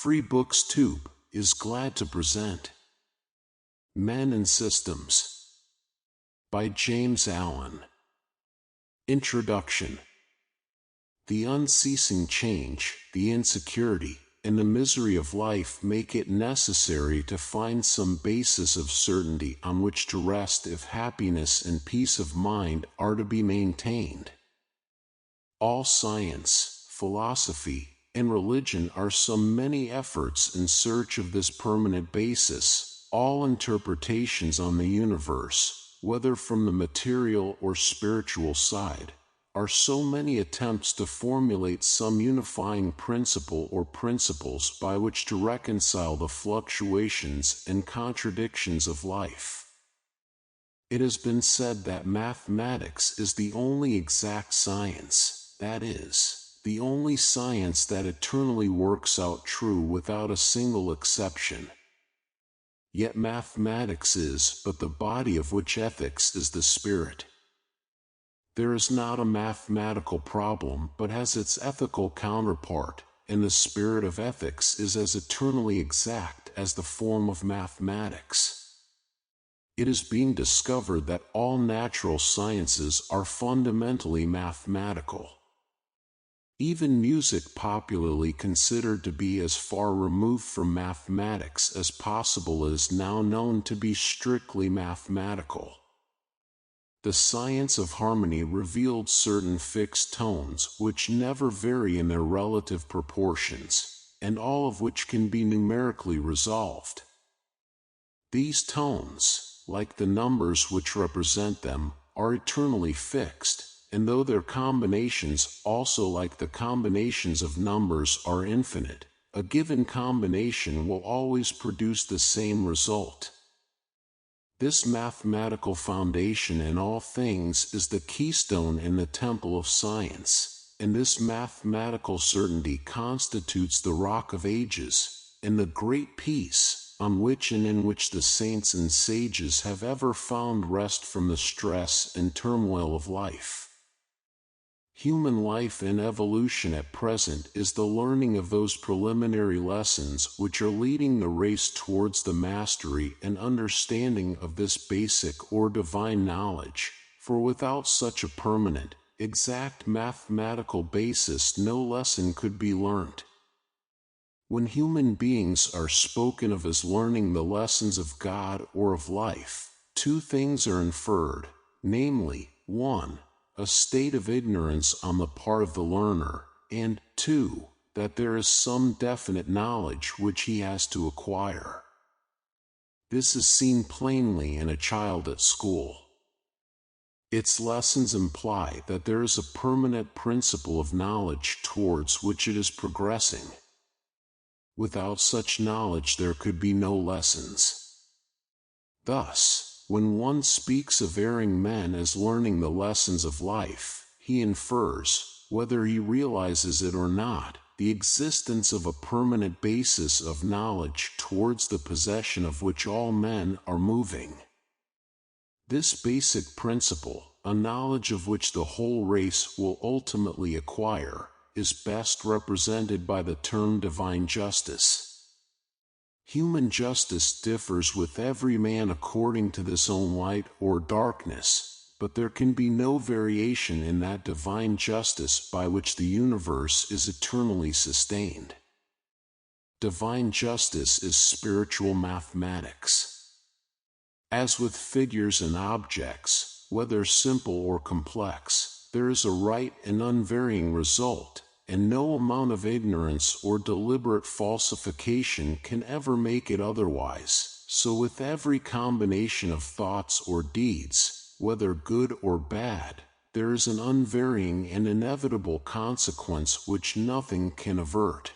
Free Books Tube is glad to present Men and Systems by James Allen. Introduction. The unceasing change, the insecurity, and the misery of life make it necessary to find some basis of certainty on which to rest if happiness and peace of mind are to be maintained. All science, philosophy, and religion are so many efforts in search of this permanent basis. All interpretations on the universe, whether from the material or spiritual side, are so many attempts to formulate some unifying principle or principles by which to reconcile the fluctuations and contradictions of life. It has been said that mathematics is the only exact science, that is, the only science that eternally works out true without a single exception. Yet mathematics is but the body of which ethics is the spirit. There is not a mathematical problem but has its ethical counterpart, and the spirit of ethics is as eternally exact as the form of mathematics. It is being discovered that all natural sciences are fundamentally mathematical. Even music, popularly considered to be as far removed from mathematics as possible, is now known to be strictly mathematical. The science of harmony revealed certain fixed tones which never vary in their relative proportions, and all of which can be numerically resolved. These tones, like the numbers which represent them, are eternally fixed, and though their combinations, also like the combinations of numbers, are infinite, a given combination will always produce the same result. This mathematical foundation in all things is the keystone in the temple of science, and this mathematical certainty constitutes the rock of ages, and the great peace, on which and in which the saints and sages have ever found rest from the stress and turmoil of life. Human life and evolution at present is the learning of those preliminary lessons which are leading the race towards the mastery and understanding of this basic or divine knowledge, for without such a permanent, exact mathematical basis no lesson could be learnt. When human beings are spoken of as learning the lessons of God or of life, two things are inferred, namely, 1. A state of ignorance on the part of the learner, and 2. That there is some definite knowledge which he has to acquire. This is seen plainly in a child at school. Its lessons imply that there is a permanent principle of knowledge towards which it is progressing. Without such knowledge there could be no lessons. Thus, when one speaks of erring men as learning the lessons of life, he infers, whether he realizes it or not, the existence of a permanent basis of knowledge towards the possession of which all men are moving. This basic principle, a knowledge of which the whole race will ultimately acquire, is best represented by the term divine justice. Human justice differs with every man according to this own light or darkness, but there can be no variation in that divine justice by which the universe is eternally sustained. Divine justice is spiritual mathematics. As with figures and objects, whether simple or complex, there is a right and unvarying result, and no amount of ignorance or deliberate falsification can ever make it otherwise. So with every combination of thoughts or deeds, whether good or bad, there is an unvarying and inevitable consequence which nothing can avert.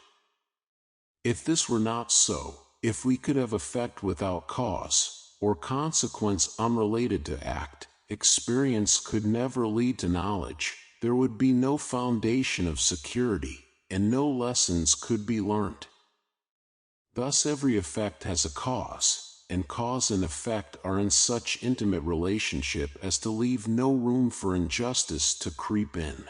If this were not so, if we could have effect without cause, or consequence unrelated to act, experience could never lead to knowledge. There would be no foundation of security, and no lessons could be learnt. Thus every effect has a cause, and cause and effect are in such intimate relationship as to leave no room for injustice to creep in.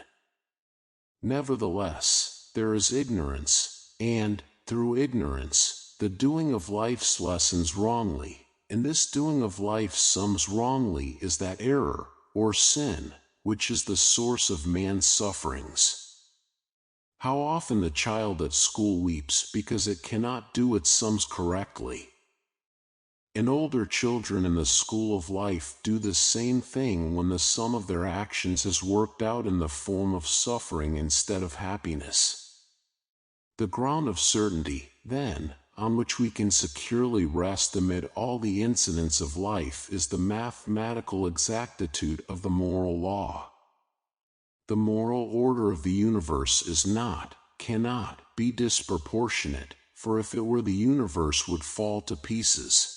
Nevertheless, there is ignorance, and, through ignorance, the doing of life's lessons wrongly, and this doing of life sums wrongly is that error, or sin, which is the source of man's sufferings. How often the child at school weeps because it cannot do its sums correctly. And older children in the school of life do the same thing when the sum of their actions is worked out in the form of suffering instead of happiness. The ground of certainty, then, on which we can securely rest amid all the incidents of life is the mathematical exactitude of the moral law. The moral order of the universe is not, cannot, be disproportionate, for if it were the universe would fall to pieces.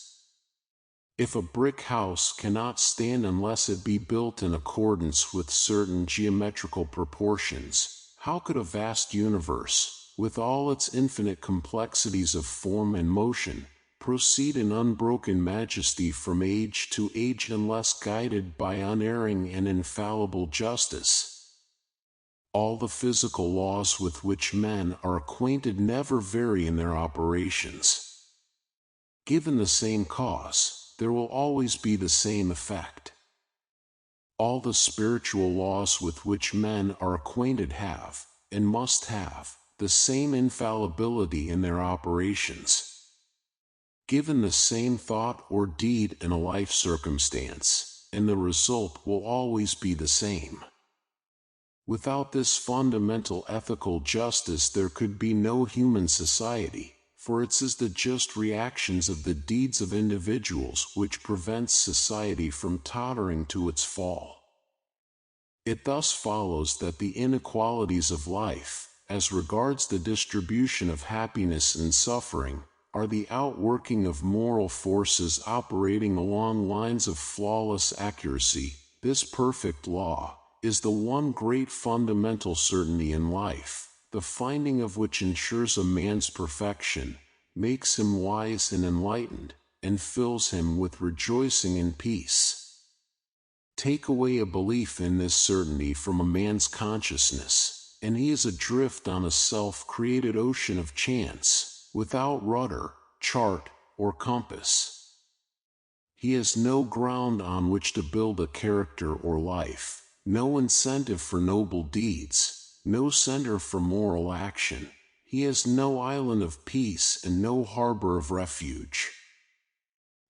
If a brick house cannot stand unless it be built in accordance with certain geometrical proportions, how could a vast universe, with all its infinite complexities of form and motion, proceed in unbroken majesty from age to age unless guided by unerring and infallible justice? All the physical laws with which men are acquainted never vary in their operations. Given the same cause, there will always be the same effect. All the spiritual laws with which men are acquainted have, and must have, the same infallibility in their operations. Given the same thought or deed in a life circumstance, and the result will always be the same. Without this fundamental ethical justice there could be no human society, for it is the just reactions of the deeds of individuals which prevents society from tottering to its fall. It thus follows that the inequalities of life, as regards the distribution of happiness and suffering, are the outworking of moral forces operating along lines of flawless accuracy. This perfect law is the one great fundamental certainty in life, the finding of which ensures a man's perfection, makes him wise and enlightened, and fills him with rejoicing and peace. Take away a belief in this certainty from a man's consciousness, and he is adrift on a self-created ocean of chance, without rudder, chart, or compass. He has no ground on which to build a character or life, no incentive for noble deeds, no center for moral action. He has no island of peace and no harbor of refuge.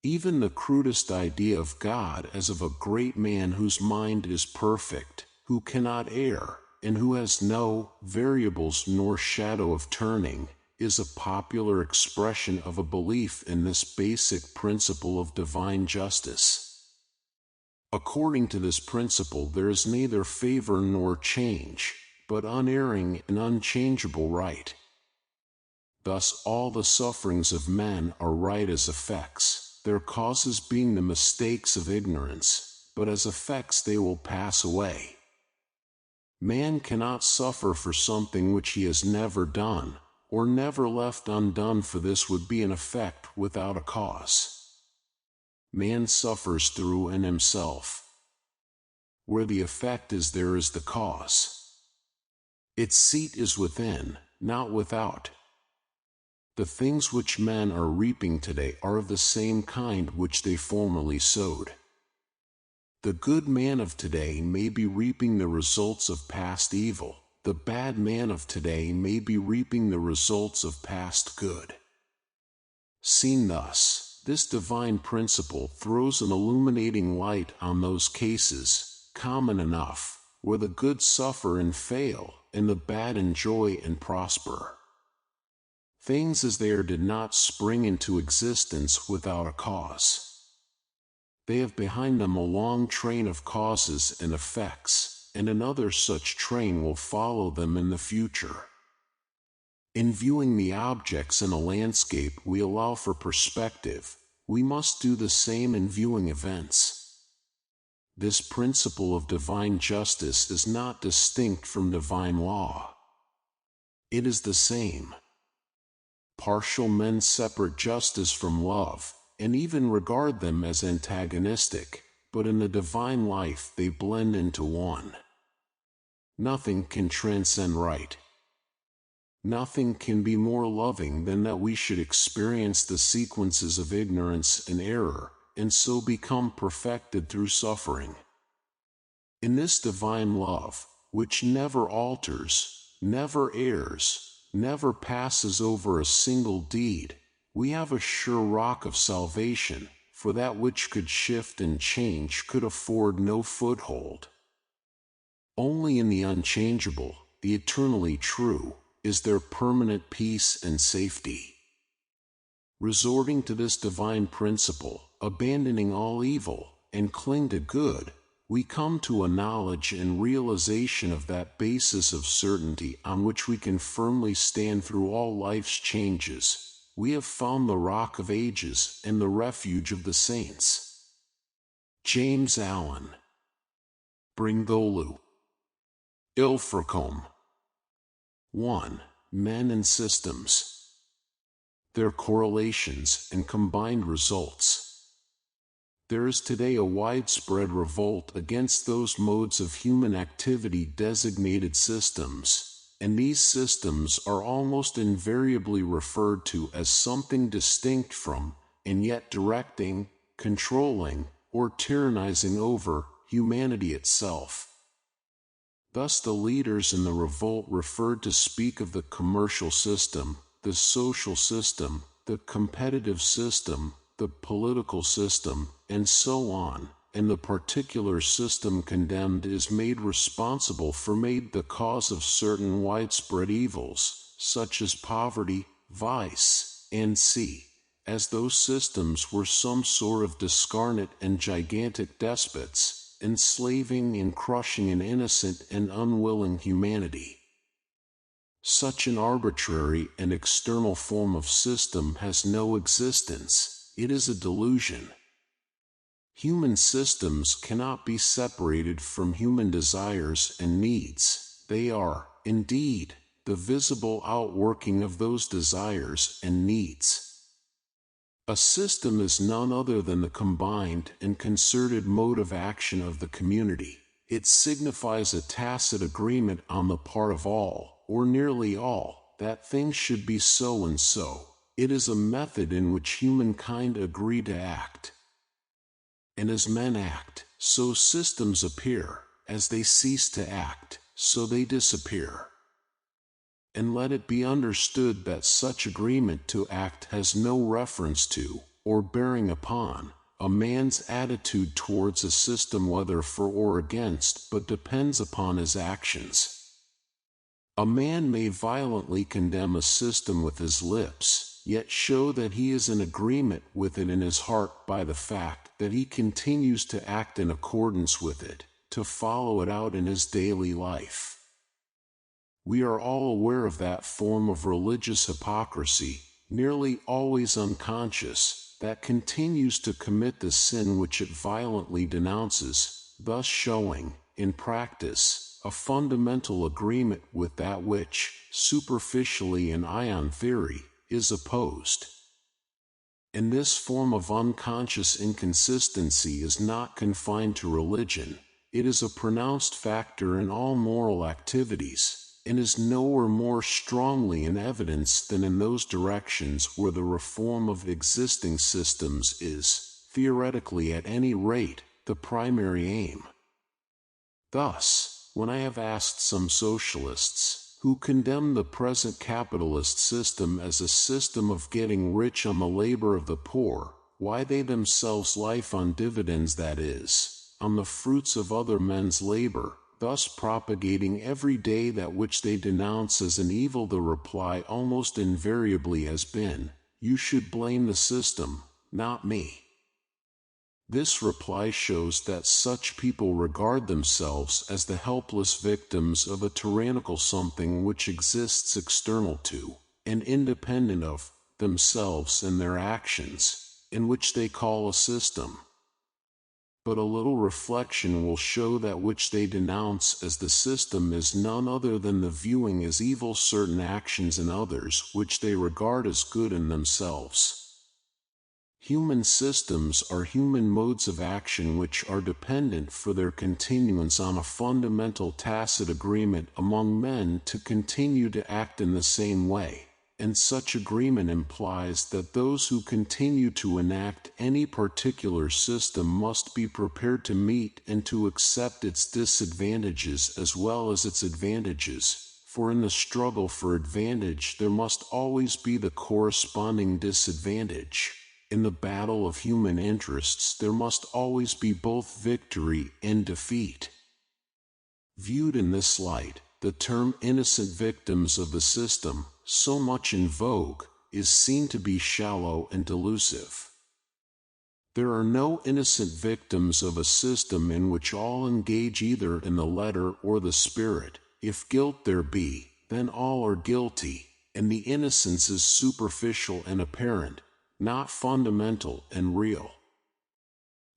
Even the crudest idea of God as of a great man whose mind is perfect, who cannot err, and who has no variables nor shadow of turning, is a popular expression of a belief in this basic principle of divine justice. According to this principle there is neither favor nor change, but unerring and unchangeable right. Thus all the sufferings of men are right as effects, their causes being the mistakes of ignorance, but as effects they will pass away. Man cannot suffer for something which he has never done, or never left undone, for this would be an effect without a cause. Man suffers through in himself. Where the effect is, there is the cause. Its seat is within, not without. The things which men are reaping today are of the same kind which they formerly sowed. The good man of today may be reaping the results of past evil, the bad man of today may be reaping the results of past good. Seen thus, this divine principle throws an illuminating light on those cases, common enough, where the good suffer and fail, and the bad enjoy and prosper. Things as they are did not spring into existence without a cause. They have behind them a long train of causes and effects, and another such train will follow them in the future. In viewing the objects in a landscape we allow for perspective, we must do the same in viewing events. This principle of divine justice is not distinct from divine law. It is the same. Partial men separate justice from love, and even regard them as antagonistic, but in the divine life they blend into one. Nothing can transcend right. Nothing can be more loving than that we should experience the sequences of ignorance and error, and so become perfected through suffering. In this divine love, which never alters, never errs, never passes over a single deed, we have a sure rock of salvation, for that which could shift and change could afford no foothold. Only in the unchangeable, the eternally true, is there permanent peace and safety. Resorting to this divine principle, abandoning all evil, and cling to good, we come to a knowledge and realization of that basis of certainty on which we can firmly stand through all life's changes. We have found the rock of ages and the refuge of the saints. James Allen. Bringtholu. Ilfracombe. 1. Men and systems. Their correlations and combined results. There is today a widespread revolt against those modes of human activity designated systems, and these systems are almost invariably referred to as something distinct from, and yet directing, controlling, or tyrannizing over, humanity itself. Thus the leaders in the revolt referred to speak of the commercial system, the social system, the competitive system, the political system, and so on, and the particular system condemned is made responsible for made the cause of certain widespread evils, such as poverty, vice, and as those systems were some sort of discarnate and gigantic despots, enslaving and crushing an innocent and unwilling humanity. Such an arbitrary and external form of system has no existence. It is a delusion. Human systems cannot be separated from human desires and needs. They are, indeed, the visible outworking of those desires and needs. A system is none other than the combined and concerted mode of action of the community. It signifies a tacit agreement on the part of all, or nearly all, that things should be so and so. It is a method in which humankind agree to act. And as men act, so systems appear. As they cease to act, so they disappear. And let it be understood that such agreement to act has no reference to, or bearing upon, a man's attitude towards a system whether for or against, but depends upon his actions. A man may violently condemn a system with his lips, yet show that he is in agreement with it in his heart by the fact that he continues to act in accordance with it, to follow it out in his daily life. We are all aware of that form of religious hypocrisy, nearly always unconscious, that continues to commit the sin which it violently denounces, thus showing, in practice, a fundamental agreement with that which, superficially in ion theory, is opposed. And this form of unconscious inconsistency is not confined to religion. It is a pronounced factor in all moral activities, and is nowhere more strongly in evidence than in those directions where the reform of existing systems is, theoretically at any rate, the primary aim. Thus, when I have asked some socialists, who condemn the present capitalist system as a system of getting rich on the labor of the poor, why they themselves live on dividends, that is, on the fruits of other men's labor, thus propagating every day that which they denounce as an evil, the reply almost invariably has been, "You should blame the system, not me." This reply shows that such people regard themselves as the helpless victims of a tyrannical something which exists external to, and independent of, themselves and their actions, and which they call a system. But a little reflection will show that which they denounce as the system is none other than the viewing as evil certain actions in others which they regard as good in themselves. Human systems are human modes of action which are dependent for their continuance on a fundamental tacit agreement among men to continue to act in the same way, and such agreement implies that those who continue to enact any particular system must be prepared to meet and to accept its disadvantages as well as its advantages, for in the struggle for advantage there must always be the corresponding disadvantage. In the battle of human interests there must always be both victory and defeat. Viewed in this light, the term innocent victims of the system, so much in vogue, is seen to be shallow and delusive. There are no innocent victims of a system in which all engage either in the letter or the spirit. If guilt there be, then all are guilty, and the innocence is superficial and apparent, not fundamental and real.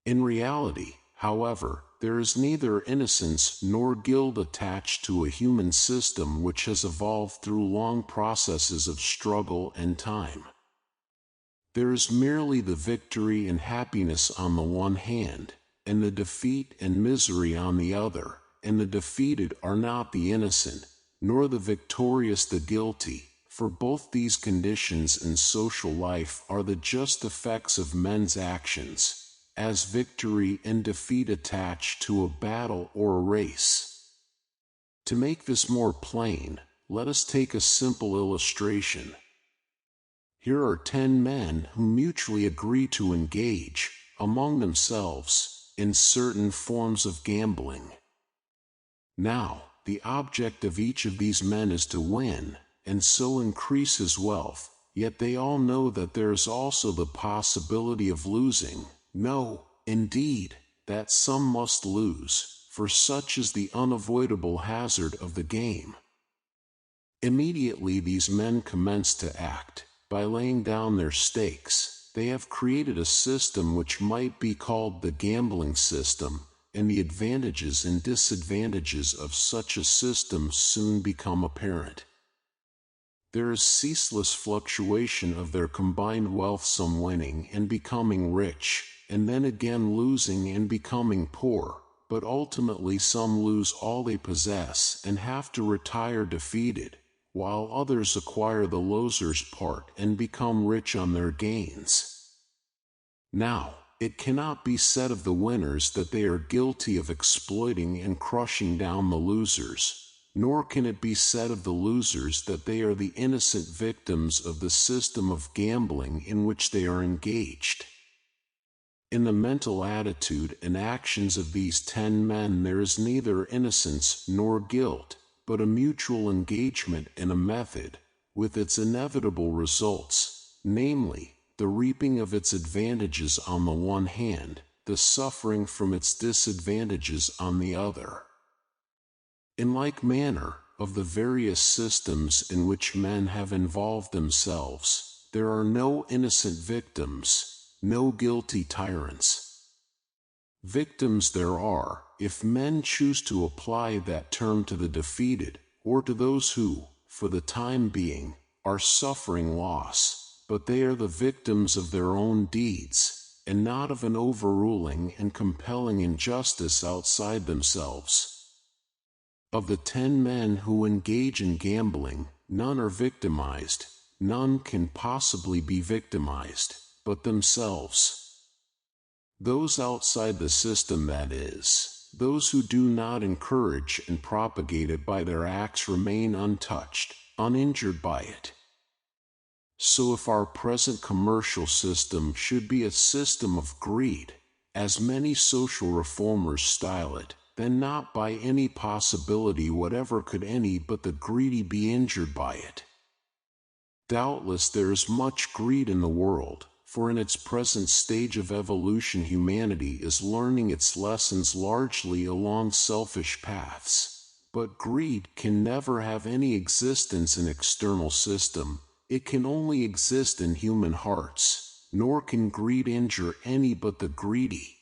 In reality, however, there is neither innocence nor guilt attached to a human system which has evolved through long processes of struggle and time. There is merely the victory and happiness on the one hand, and the defeat and misery on the other, and the defeated are not the innocent, nor the victorious the guilty, for both these conditions in social life are the just effects of men's actions, as victory and defeat attach to a battle or a race. To make this more plain, let us take a simple illustration. Here are 10 men who mutually agree to engage, among themselves, in certain forms of gambling. Now, the object of each of these men is to win, and so increase his wealth, yet they all know that there is also the possibility of losing. No, indeed, that some must lose, for such is the unavoidable hazard of the game. Immediately these men commence to act. By laying down their stakes, they have created a system which might be called the gambling system, and the advantages and disadvantages of such a system soon become apparent. There is ceaseless fluctuation of their combined wealth, some winning and becoming rich, and then again losing and becoming poor, but ultimately some lose all they possess and have to retire defeated, while others acquire the loser's part and become rich on their gains. Now, it cannot be said of the winners that they are guilty of exploiting and crushing down the losers, nor can it be said of the losers that they are the innocent victims of the system of gambling in which they are engaged. In the mental attitude and actions of these 10 men there is neither innocence nor guilt, but a mutual engagement and a method, with its inevitable results, namely, the reaping of its advantages on the one hand, the suffering from its disadvantages on the other. In like manner, of the various systems in which men have involved themselves, there are no innocent victims, no guilty tyrants. Victims there are, if men choose to apply that term to the defeated, or to those who, for the time being, are suffering loss, but they are the victims of their own deeds, and not of an overruling and compelling injustice outside themselves. Of the 10 men who engage in gambling, none are victimized, none can possibly be victimized, but themselves. Those outside the system, that is, those who do not encourage and propagate it by their acts, remain untouched, uninjured by it. So if our present commercial system should be a system of greed, as many social reformers style it, then not by any possibility whatever could any but the greedy be injured by it. Doubtless there is much greed in the world, for in its present stage of evolution humanity is learning its lessons largely along selfish paths. But greed can never have any existence in external system, it can only exist in human hearts, nor can greed injure any but the greedy.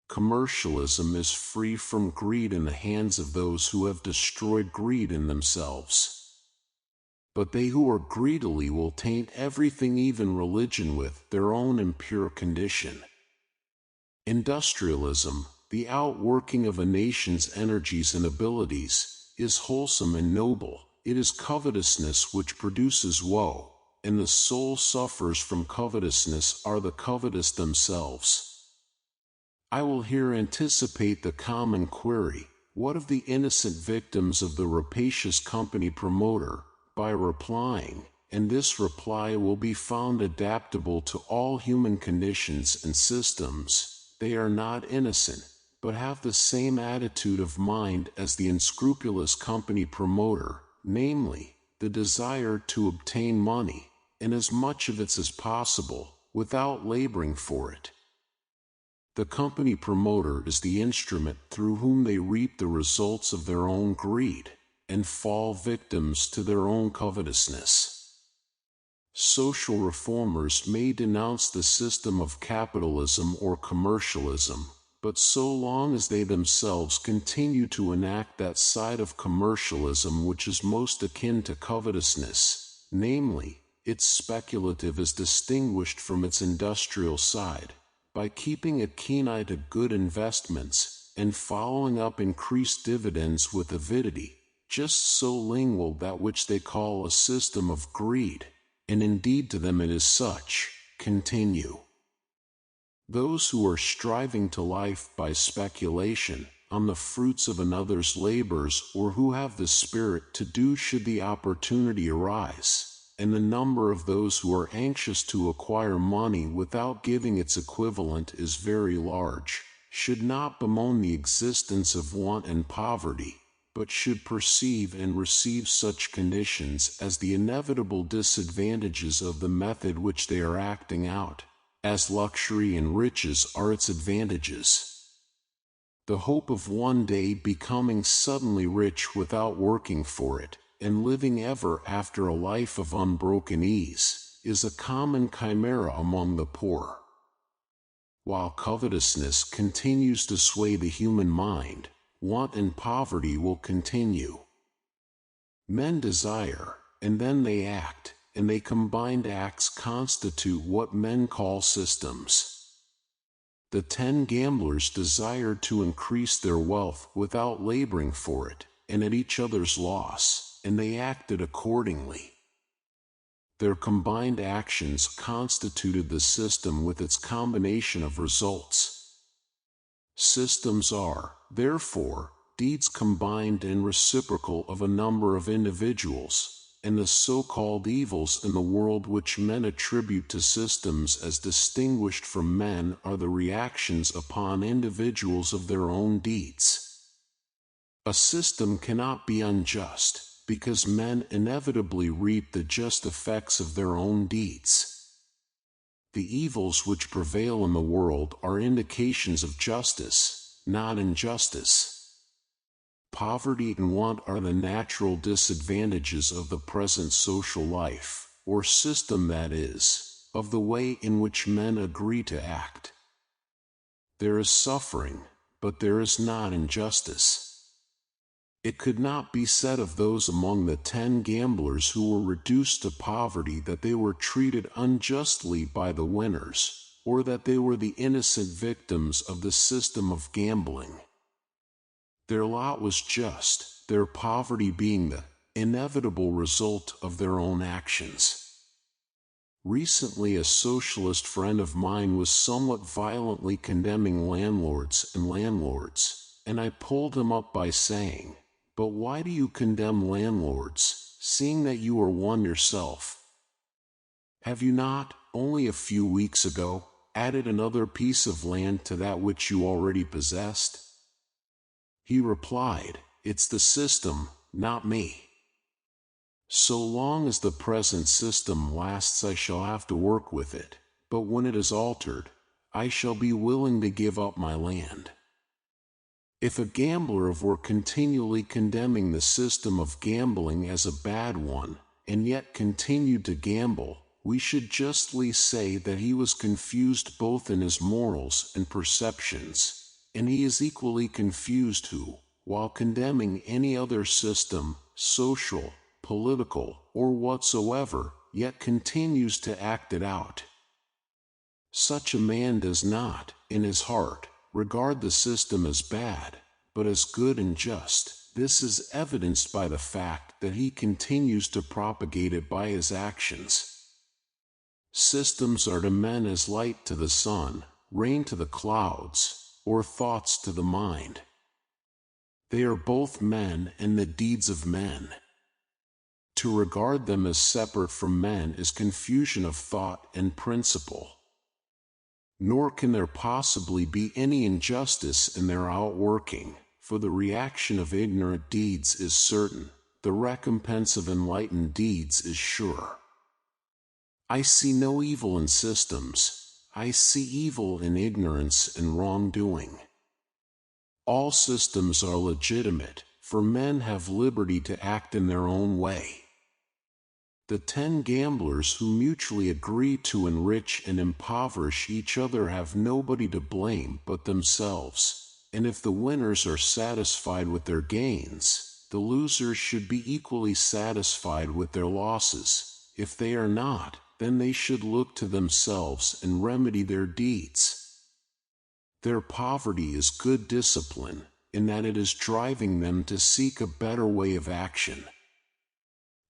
Commercialism is free from greed in the hands of those who have destroyed greed in themselves. But they who are greedily will taint everything, even religion, with their own impure condition. Industrialism, the outworking of a nation's energies and abilities, is wholesome and noble. It is covetousness which produces woe, and the soul suffers from covetousness are the covetous themselves. I will here anticipate the common query, what of the innocent victims of the rapacious company promoter, by replying, and this reply will be found adaptable to all human conditions and systems: they are not innocent, but have the same attitude of mind as the unscrupulous company promoter, namely, the desire to obtain money, and as much of it as possible, without laboring for it. The company promoter is the instrument through whom they reap the results of their own greed, and fall victims to their own covetousness. Social reformers may denounce the system of capitalism or commercialism, but so long as they themselves continue to enact that side of commercialism which is most akin to covetousness, namely, its speculative as distinguished from its industrial side, by keeping a keen eye to good investments, and following up increased dividends with avidity, just so long will that which they call a system of greed, and indeed to them it is such, continue. Those who are striving to life by speculation on the fruits of another's labors, or who have the spirit to do should the opportunity arise, and the number of those who are anxious to acquire money without giving its equivalent is very large, should not bemoan the existence of want and poverty, but should perceive and receive such conditions as the inevitable disadvantages of the method which they are acting out, as luxury and riches are its advantages. The hope of one day becoming suddenly rich without working for it, and living ever after a life of unbroken ease, is a common chimera among the poor. While covetousness continues to sway the human mind, want and poverty will continue. Men desire, and then they act, and they combined acts constitute what men call systems. The 10 gamblers desired to increase their wealth without laboring for it, and at each other's loss, and they acted accordingly. Their combined actions constituted the system with its combination of results. Systems are, therefore, deeds combined and reciprocal of a number of individuals, and the so-called evils in the world which men attribute to systems as distinguished from men are the reactions upon individuals of their own deeds. A system cannot be unjust, because men inevitably reap the just effects of their own deeds. The evils which prevail in the world are indications of justice, not injustice. Poverty and want are the natural disadvantages of the present social life, or system, that is, of the way in which men agree to act. There is suffering, but there is not injustice. It could not be said of those among the 10 gamblers who were reduced to poverty that they were treated unjustly by the winners, or that they were the innocent victims of the system of gambling. Their lot was just, their poverty being the inevitable result of their own actions. Recently, a socialist friend of mine was somewhat violently condemning landlords, and I pulled him up by saying, "But why do you condemn landlords, seeing that you are one yourself? Have you not, only a few weeks ago, added another piece of land to that which you already possessed?" He replied, "It's the system, not me. So long as the present system lasts, I shall have to work with it, but when it is altered, I shall be willing to give up my land." If a gambler were continually condemning the system of gambling as a bad one, and yet continued to gamble, we should justly say that he was confused both in his morals and perceptions, and he is equally confused who, while condemning any other system, social, political, or whatsoever, yet continues to act it out. Such a man does not, in his heart, regard the system as bad, but as good and just. This is evidenced by the fact that he continues to propagate it by his actions. Systems are to men as light to the sun, rain to the clouds, or thoughts to the mind. They are both men and the deeds of men. To regard them as separate from men is confusion of thought and principle. Nor can there possibly be any injustice in their outworking, for the reaction of ignorant deeds is certain, the recompense of enlightened deeds is sure. I see no evil in systems, I see evil in ignorance and wrongdoing. All systems are legitimate, for men have liberty to act in their own way. The 10 gamblers who mutually agree to enrich and impoverish each other have nobody to blame but themselves, and if the winners are satisfied with their gains, the losers should be equally satisfied with their losses. If they are not, then they should look to themselves and remedy their deeds. Their poverty is good discipline, in that it is driving them to seek a better way of action.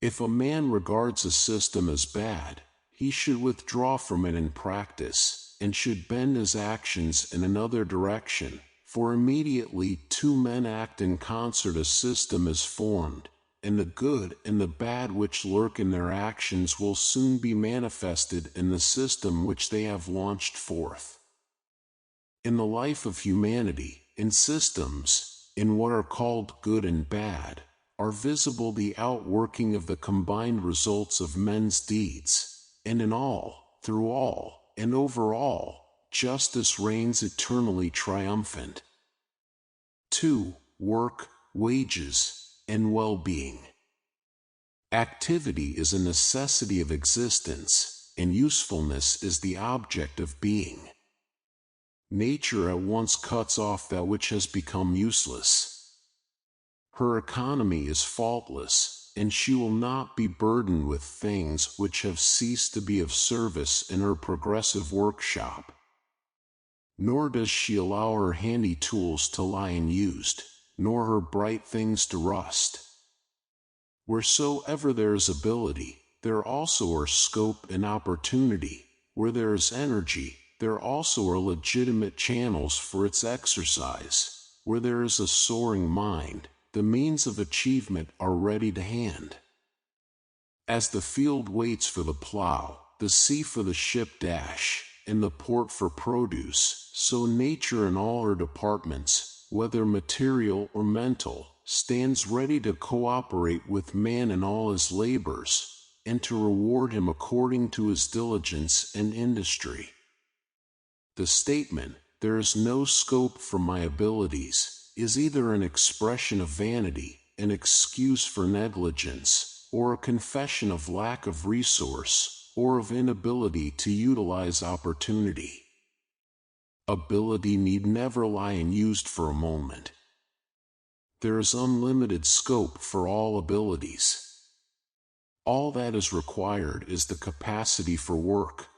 If a man regards a system as bad, he should withdraw from it in practice, and should bend his actions in another direction, for immediately 2 men act in concert a system is formed, and the good and the bad which lurk in their actions will soon be manifested in the system which they have launched forth. In the life of humanity, in systems, in what are called good and bad, are visible the outworking of the combined results of men's deeds, and in all, through all, and over all, justice reigns eternally triumphant. 2. Work, wages, and well-being. Activity is a necessity of existence, and usefulness is the object of being. Nature at once cuts off that which has become useless. Her economy is faultless, and she will not be burdened with things which have ceased to be of service in her progressive workshop. Nor does she allow her handy tools to lie unused, nor her bright things to rust. Wheresoever there is ability, there also are scope and opportunity. Where there is energy, there also are legitimate channels for its exercise. Where there is a soaring mind, the means of achievement are ready to hand. As the field waits for the plow, the sea for the ship dash, and the port for produce, so nature in all her departments, whether material or mental, stands ready to cooperate with man in all his labors, and to reward him according to his diligence and industry. The statement, "There is no scope for my abilities," is either an expression of vanity, an excuse for negligence, or a confession of lack of resource, or of inability to utilize opportunity. Ability need never lie unused for a moment. There is unlimited scope for all abilities. All that is required is the capacity for work.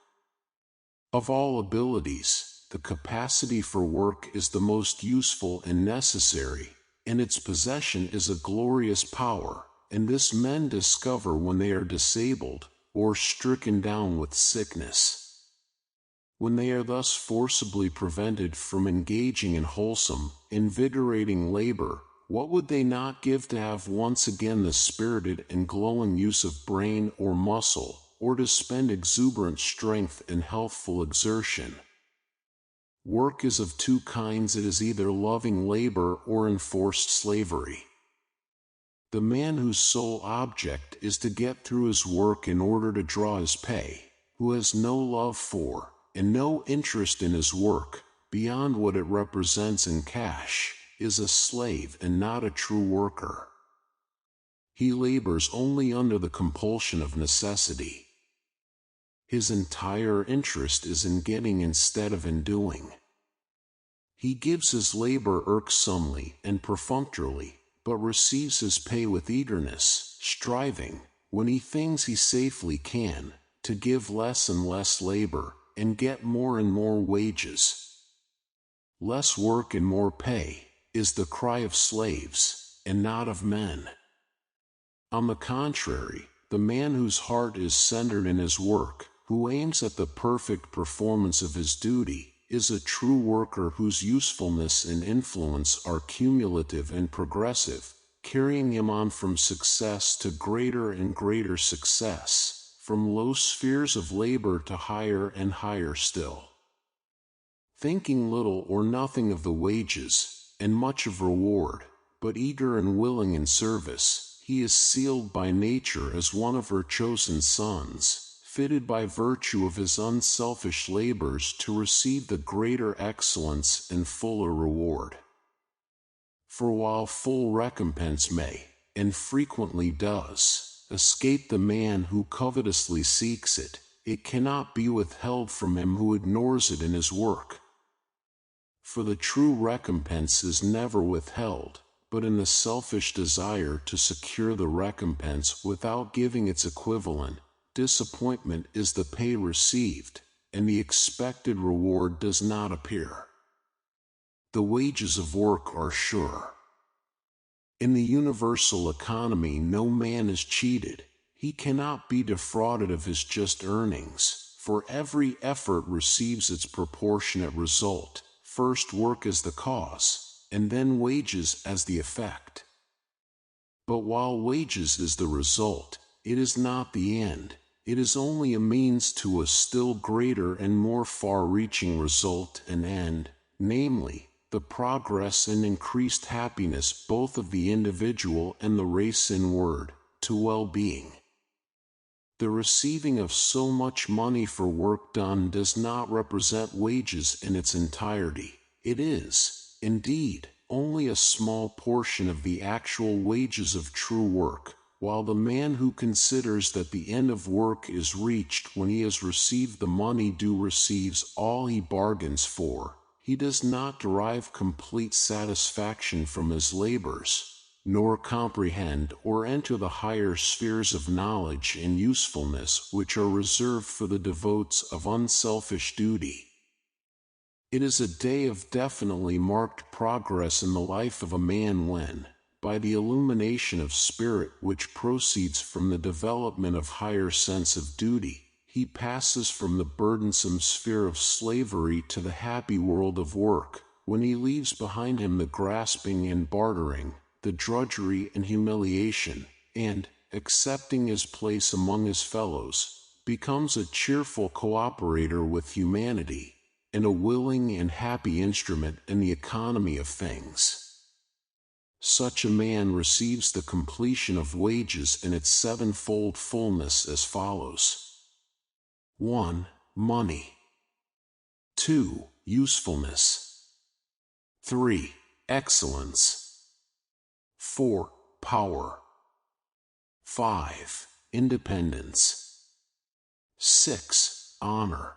Of all abilities, the capacity for work is the most useful and necessary, and its possession is a glorious power, and this men discover when they are disabled, or stricken down with sickness. When they are thus forcibly prevented from engaging in wholesome, invigorating labor, what would they not give to have once again the spirited and glowing use of brain or muscle, or to spend exuberant strength in healthful exertion? Work is of 2 kinds. It is either loving labor or enforced slavery. The man whose sole object is to get through his work in order to draw his pay, who has no love for, and no interest in his work, beyond what it represents in cash, is a slave and not a true worker. He labors only under the compulsion of necessity. His entire interest is in getting instead of in doing. He gives his labor irksomely and perfunctorily, but receives his pay with eagerness, striving, when he thinks he safely can, to give less and less labor, and get more and more wages. Less work and more pay, is the cry of slaves, and not of men. On the contrary, the man whose heart is centered in his work, who aims at the perfect performance of his duty, is a true worker whose usefulness and influence are cumulative and progressive, carrying him on from success to greater and greater success, from low spheres of labor to higher and higher still. Thinking little or nothing of the wages, and much of reward, but eager and willing in service, he is sealed by nature as one of her chosen sons, fitted by virtue of his unselfish labors to receive the greater excellence and fuller reward. For while full recompense may, and frequently does, escape the man who covetously seeks it, it cannot be withheld from him who ignores it in his work. For the true recompense is never withheld, but in the selfish desire to secure the recompense without giving its equivalent, disappointment is the pay received, and the expected reward does not appear. The wages of work are sure. In the universal economy no man is cheated. He cannot be defrauded of his just earnings, for every effort receives its proportionate result, first work as the cause, and then wages as the effect. But while wages is the result, it is not the end. It is only a means to a still greater and more far-reaching result and end, namely, the progress and increased happiness both of the individual and the race inward, to well-being. The receiving of so much money for work done does not represent wages in its entirety. It is, indeed, only a small portion of the actual wages of true work, while the man who considers that the end of work is reached when he has received the money due receives all he bargains for, he does not derive complete satisfaction from his labors, nor comprehend or enter the higher spheres of knowledge and usefulness which are reserved for the devotes of unselfish duty. It is a day of definitely marked progress in the life of a man when, by the illumination of spirit which proceeds from the development of higher sense of duty, he passes from the burdensome sphere of slavery to the happy world of work, when he leaves behind him the grasping and bartering, the drudgery and humiliation, and, accepting his place among his fellows, becomes a cheerful cooperator with humanity, and a willing and happy instrument in the economy of things. Such a man receives the completion of wages in its sevenfold fullness as follows. 1. Money. 2. Usefulness. 3. Excellence. 4. Power. 5. Independence. 6. Honor.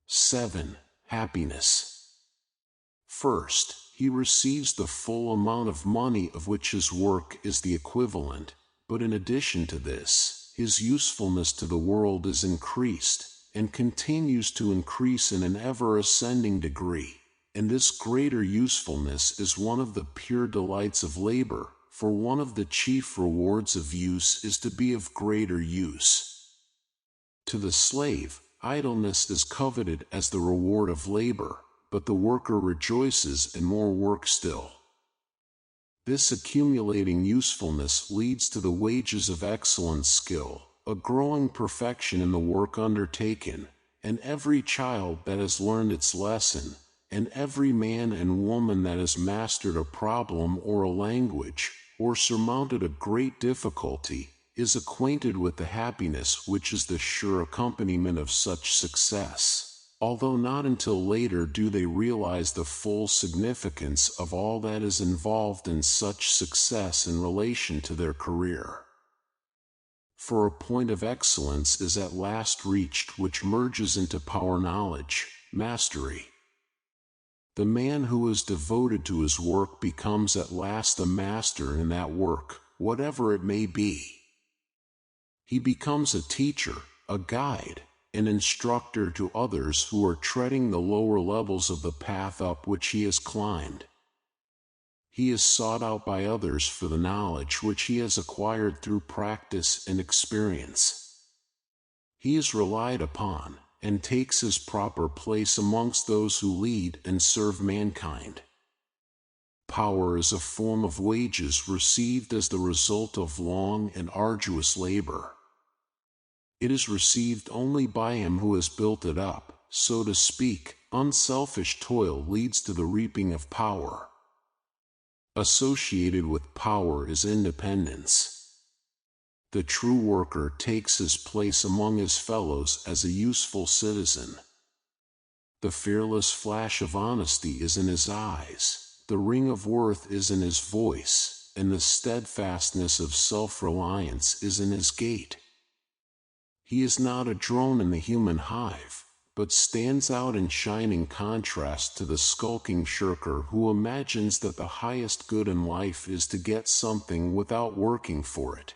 7. Happiness. First, he receives the full amount of money of which his work is the equivalent, but in addition to this, his usefulness to the world is increased, and continues to increase in an ever-ascending degree, and this greater usefulness is one of the pure delights of labor, for one of the chief rewards of use is to be of greater use. To the slave, idleness is coveted as the reward of labor, but the worker rejoices in more work still. This accumulating usefulness leads to the wages of excellent skill, a growing perfection in the work undertaken, and every child that has learned its lesson, and every man and woman that has mastered a problem or a language, or surmounted a great difficulty, is acquainted with the happiness which is the sure accompaniment of such success. Although not until later do they realize the full significance of all that is involved in such success in relation to their career. For a point of excellence is at last reached which merges into power, knowledge, mastery. The man who is devoted to his work becomes at last a master in that work, whatever it may be. He becomes a teacher, a guide, an instructor to others who are treading the lower levels of the path up which he has climbed. He is sought out by others for the knowledge which he has acquired through practice and experience. He is relied upon, and takes his proper place amongst those who lead and serve mankind. Power is a form of wages received as the result of long and arduous labor. It is received only by him who has built it up, so to speak. Unselfish toil leads to the reaping of power. Associated with power is independence. The true worker takes his place among his fellows as a useful citizen. The fearless flash of honesty is in his eyes, the ring of worth is in his voice, and the steadfastness of self-reliance is in his gait. He is not a drone in the human hive, but stands out in shining contrast to the skulking shirker who imagines that the highest good in life is to get something without working for it.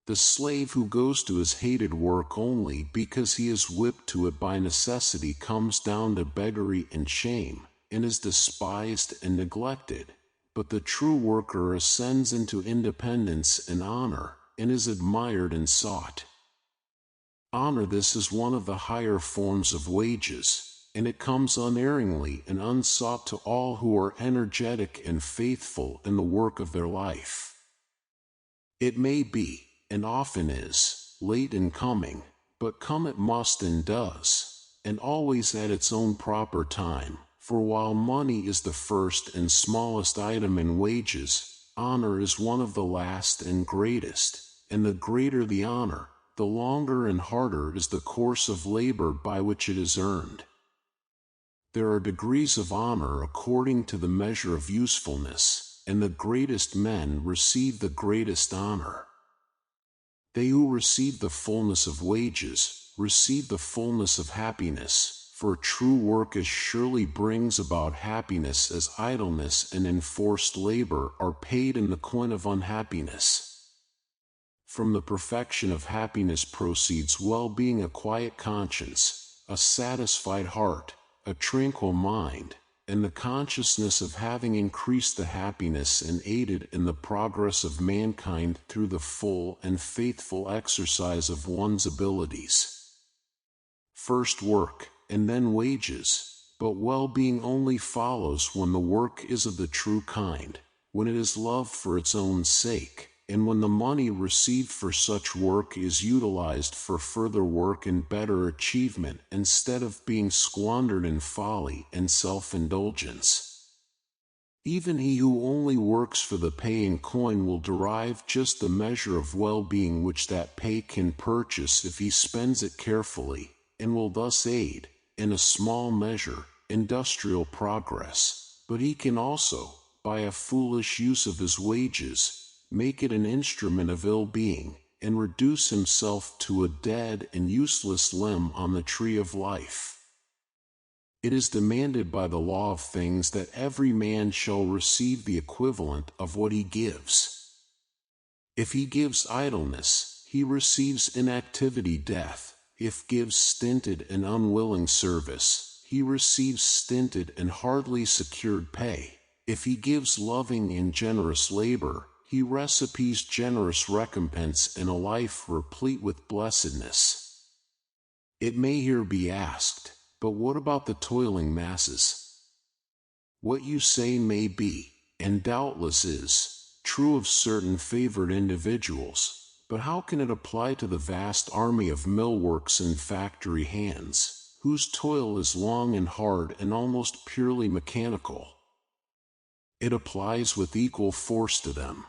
The slave who goes to his hated work only because he is whipped to it by necessity comes down to beggary and shame, and is despised and neglected. But the true worker ascends into independence and honor, and is admired and sought. Honor, this is one of the higher forms of wages, and it comes unerringly and unsought to all who are energetic and faithful in the work of their life. It may be, and often is, late in coming, but come it must and does, and always at its own proper time, for while money is the first and smallest item in wages, honor is one of the last and greatest, and the greater the honor, the longer and harder is the course of labor by which it is earned. There are degrees of honor according to the measure of usefulness, and the greatest men receive the greatest honor. They who receive the fullness of wages, receive the fullness of happiness, for true work as surely brings about happiness as idleness and enforced labor are paid in the coin of unhappiness. From the perfection of happiness proceeds well-being, a quiet conscience, a satisfied heart, a tranquil mind, and the consciousness of having increased the happiness and aided in the progress of mankind through the full and faithful exercise of one's abilities. First work, and then wages, but well-being only follows when the work is of the true kind, when it is loved for its own sake, and when the money received for such work is utilized for further work and better achievement instead of being squandered in folly and self-indulgence. Even he who only works for the pay in coin will derive just the measure of well-being which that pay can purchase if he spends it carefully, and will thus aid, in a small measure, industrial progress. But he can also, by a foolish use of his wages, make it an instrument of ill-being, and reduce himself to a dead and useless limb on the tree of life. It is demanded by the law of things that every man shall receive the equivalent of what he gives. If he gives idleness, he receives inactivity, death. If gives stinted and unwilling service, he receives stinted and hardly secured pay. If he gives loving and generous labor, he receives generous recompense in a life replete with blessedness. It may here be asked, but what about the toiling masses? What you say may be, and doubtless is, true of certain favored individuals, but how can it apply to the vast army of millworks and factory hands, whose toil is long and hard and almost purely mechanical? It applies with equal force to them.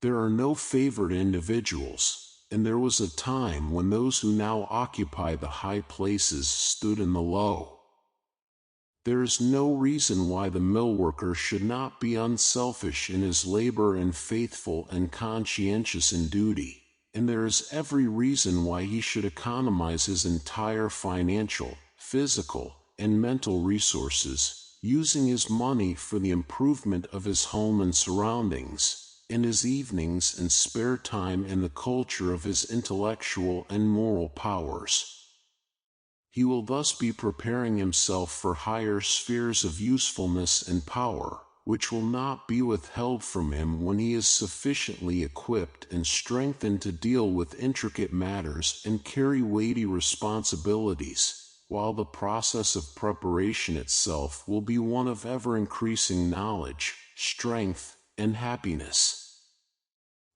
There are no favored individuals, and there was a time when those who now occupy the high places stood in the low. There is no reason why the millworker should not be unselfish in his labor and faithful and conscientious in duty, and there is every reason why he should economize his entire financial, physical, and mental resources, using his money for the improvement of his home and surroundings, and his evenings and spare time in the culture of his intellectual and moral powers. He will thus be preparing himself for higher spheres of usefulness and power, which will not be withheld from him when he is sufficiently equipped and strengthened to deal with intricate matters and carry weighty responsibilities, while the process of preparation itself will be one of ever-increasing knowledge, strength, and happiness.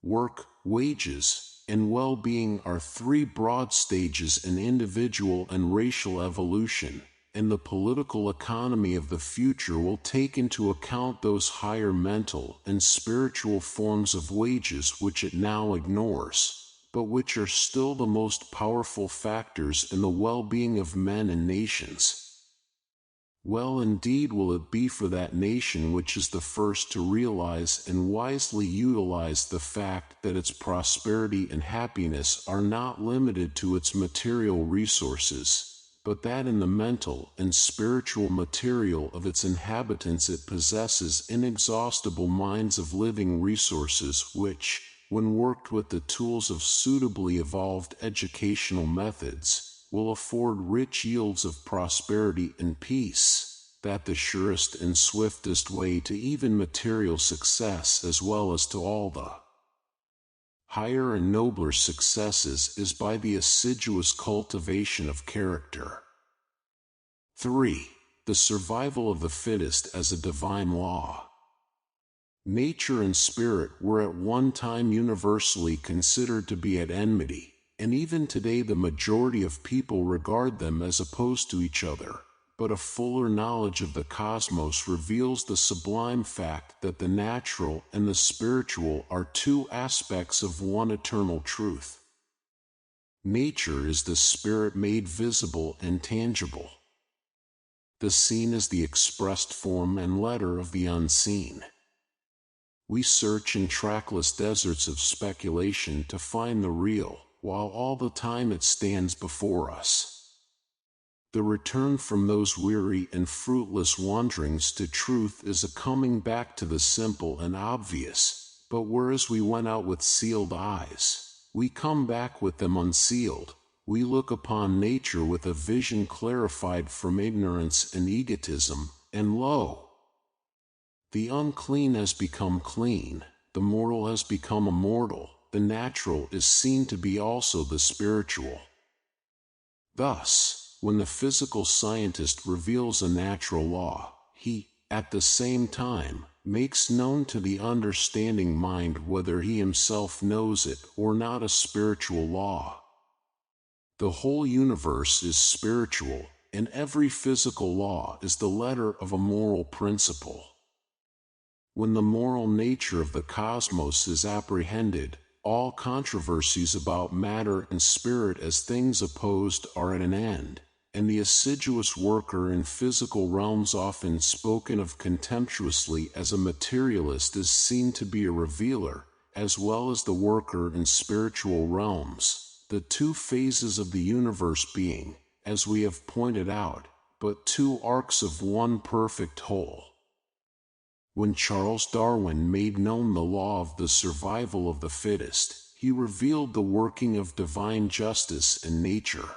Work, wages, and well-being are three broad stages in individual and racial evolution, and the political economy of the future will take into account those higher mental and spiritual forms of wages which it now ignores, but which are still the most powerful factors in the well-being of men and nations. Well indeed will it be for that nation which is the first to realize and wisely utilize the fact that its prosperity and happiness are not limited to its material resources, but that in the mental and spiritual material of its inhabitants it possesses inexhaustible mines of living resources which, when worked with the tools of suitably evolved educational methods, will afford rich yields of prosperity and peace, that the surest and swiftest way to even material success as well as to all the higher and nobler successes is by the assiduous cultivation of character. 3. The survival of the fittest as a divine law. Nature and spirit were at one time universally considered to be at enmity, and even today the majority of people regard them as opposed to each other, but a fuller knowledge of the cosmos reveals the sublime fact that the natural and the spiritual are two aspects of one eternal truth. Nature is the spirit made visible and tangible. The seen is the expressed form and letter of the unseen. We search in trackless deserts of speculation to find the real, while all the time it stands before us. The return from those weary and fruitless wanderings to truth is a coming back to the simple and obvious, but whereas we went out with sealed eyes, we come back with them unsealed. We look upon nature with a vision clarified from ignorance and egotism, and lo! The unclean has become clean, the mortal has become immortal, the natural is seen to be also the spiritual. Thus, when the physical scientist reveals a natural law, he, at the same time, makes known to the understanding mind whether he himself knows it or not a spiritual law. The whole universe is spiritual, and every physical law is the letter of a moral principle. When the moral nature of the cosmos is apprehended, all controversies about matter and spirit as things opposed are at an end, and the assiduous worker in physical realms, often spoken of contemptuously as a materialist, is seen to be a revealer, as well as the worker in spiritual realms, the two phases of the universe being, as we have pointed out, but two arcs of one perfect whole. When Charles Darwin made known the law of the survival of the fittest, he revealed the working of divine justice in nature.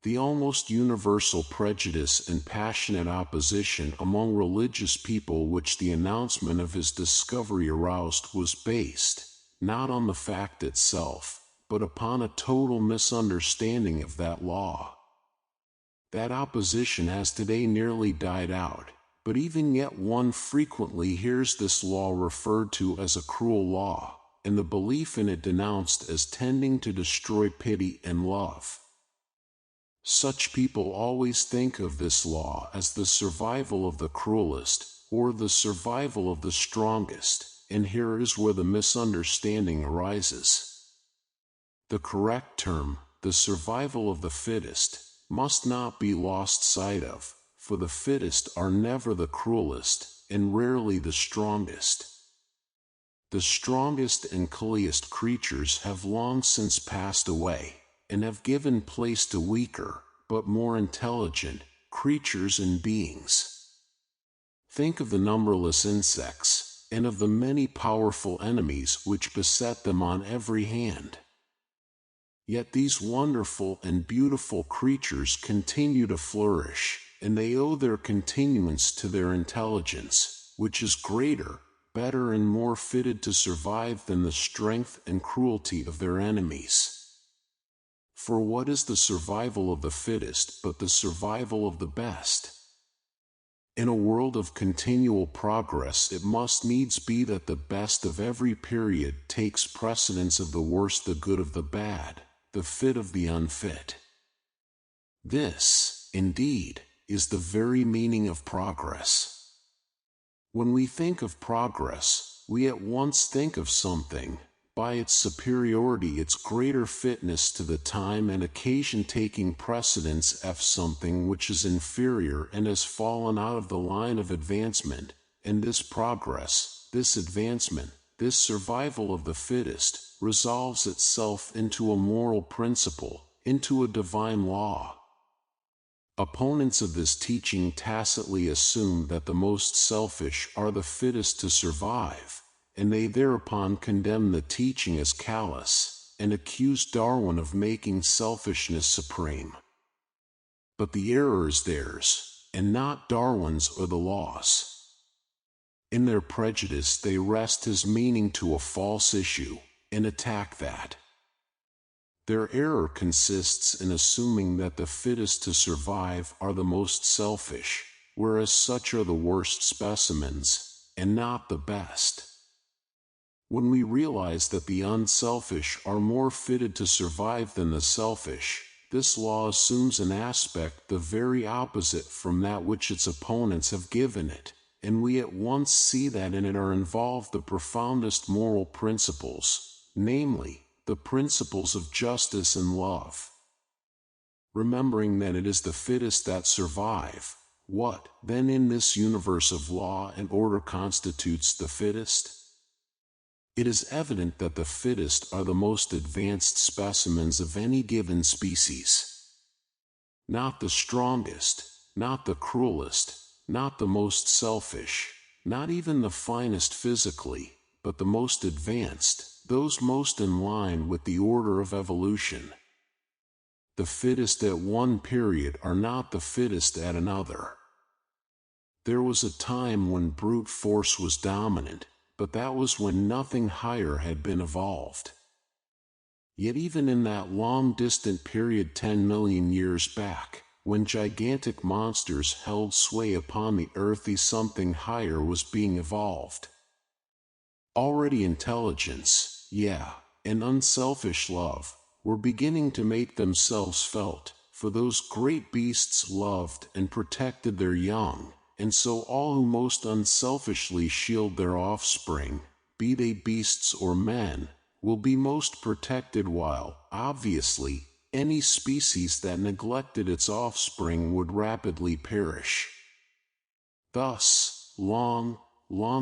The almost universal prejudice and passionate opposition among religious people which the announcement of his discovery aroused was based, not on the fact itself, but upon a total misunderstanding of that law. That opposition has today nearly died out, but even yet one frequently hears this law referred to as a cruel law, and the belief in it denounced as tending to destroy pity and love. Such people always think of this law as the survival of the cruelest, or the survival of the strongest, and here is where the misunderstanding arises. The correct term, the survival of the fittest, must not be lost sight of, for the fittest are never the cruelest, and rarely the strongest. The strongest and cullest creatures have long since passed away, and have given place to weaker, but more intelligent, creatures and beings. Think of the numberless insects, and of the many powerful enemies which beset them on every hand. Yet these wonderful and beautiful creatures continue to flourish, and they owe their continuance to their intelligence, which is greater, better and more fitted to survive than the strength and cruelty of their enemies. For what is the survival of the fittest but the survival of the best? In a world of continual progress, it must needs be that the best of every period takes precedence of the worst, the good of the bad, the fit of the unfit. This, indeed, is the very meaning of progress. When we think of progress, we at once think of something, by its superiority, its greater fitness to the time and occasion, taking precedence of something which is inferior and has fallen out of the line of advancement, and this progress, this advancement, this survival of the fittest, resolves itself into a moral principle, into a divine law. Opponents of this teaching tacitly assume that the most selfish are the fittest to survive, and they thereupon condemn the teaching as callous, and accuse Darwin of making selfishness supreme. But the error is theirs, and not Darwin's or the law's. In their prejudice they wrest his meaning to a false issue, and attack that. Their error consists in assuming that the fittest to survive are the most selfish, whereas such are the worst specimens, and not the best. When we realize that the unselfish are more fitted to survive than the selfish, this law assumes an aspect the very opposite from that which its opponents have given it, and we at once see that in it are involved the profoundest moral principles, namely, the principles of justice and love. Remembering that it is the fittest that survive, what, then, in this universe of law and order constitutes the fittest? It is evident that the fittest are the most advanced specimens of any given species. Not the strongest, not the cruelest, not the most selfish, not even the finest physically, but the most advanced, those most in line with the order of evolution. The fittest at one period are not the fittest at another. There was a time when brute force was dominant, but that was when nothing higher had been evolved. Yet even in that long-distant period 10 million years back, when gigantic monsters held sway upon the earth, something higher was being evolved. Already intelligence, and unselfish love, were beginning to make themselves felt, for those great beasts loved and protected their young, and so all who most unselfishly shield their offspring, be they beasts or men, will be most protected, while, obviously, any species that neglected its offspring would rapidly perish. Thus, long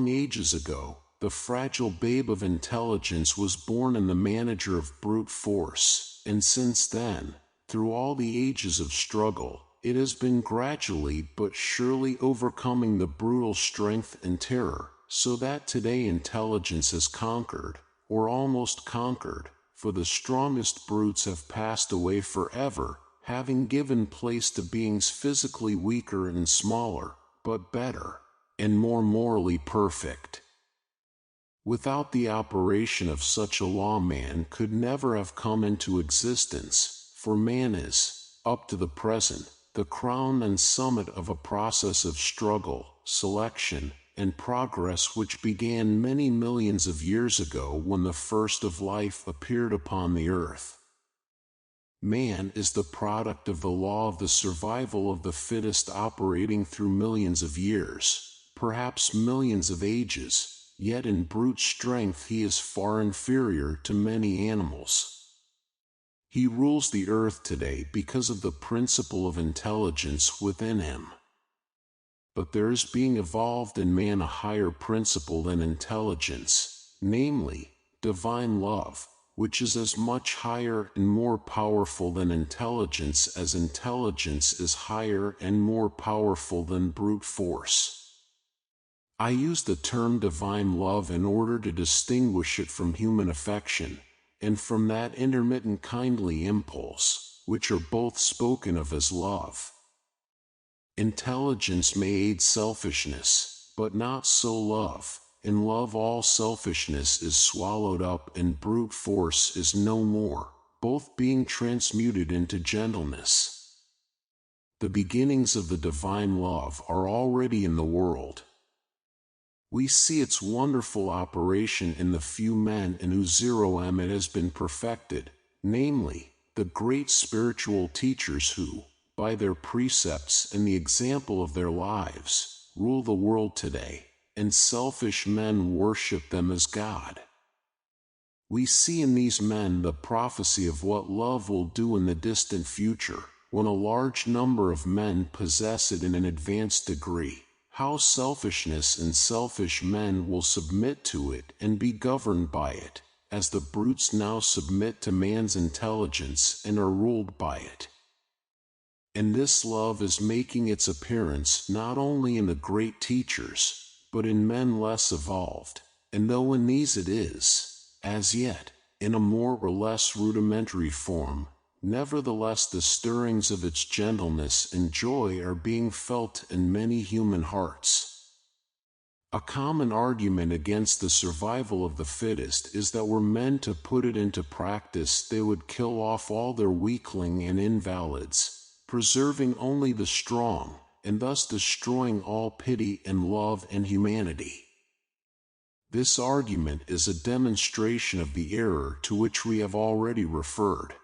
ages ago, the fragile babe of intelligence was born in the manager of brute force, and since then, through all the ages of struggle, it has been gradually but surely overcoming the brutal strength and terror, so that today intelligence has conquered, or almost conquered, for the strongest brutes have passed away forever, having given place to beings physically weaker and smaller, but better, and more morally perfect. Without the operation of such a law, man could never have come into existence, for man is, up to the present, the crown and summit of a process of struggle, selection, and progress which began many millions of years ago when the first of life appeared upon the earth. Man is the product of the law of the survival of the fittest operating through millions of years, perhaps millions of ages, yet in brute strength he is far inferior to many animals. He rules the earth today because of the principle of intelligence within him. But there is being evolved in man a higher principle than intelligence, namely, divine love, which is as much higher and more powerful than intelligence as intelligence is higher and more powerful than brute force. I use the term divine love in order to distinguish it from human affection, and from that intermittent kindly impulse, which are both spoken of as love. Intelligence may aid selfishness, but not so love. In love all selfishness is swallowed up and brute force is no more, both being transmuted into gentleness. The beginnings of the divine love are already in the world. We see its wonderful operation in the few men in whose it has been perfected, namely, the great spiritual teachers who, by their precepts and the example of their lives, rule the world today, and selfish men worship them as God. We see in these men the prophecy of what love will do in the distant future, when a large number of men possess it in an advanced degree, how selfishness and selfish men will submit to it and be governed by it, as the brutes now submit to man's intelligence and are ruled by it. And this love is making its appearance not only in the great teachers, but in men less evolved, and though in these it is, as yet, in a more or less rudimentary form, nevertheless the stirrings of its gentleness and joy are being felt in many human hearts. A common argument against the survival of the fittest is that were men to put it into practice they would kill off all their weakling and invalids, preserving only the strong, and thus destroying all pity and love and humanity. This argument is a demonstration of the error to which we have already referred.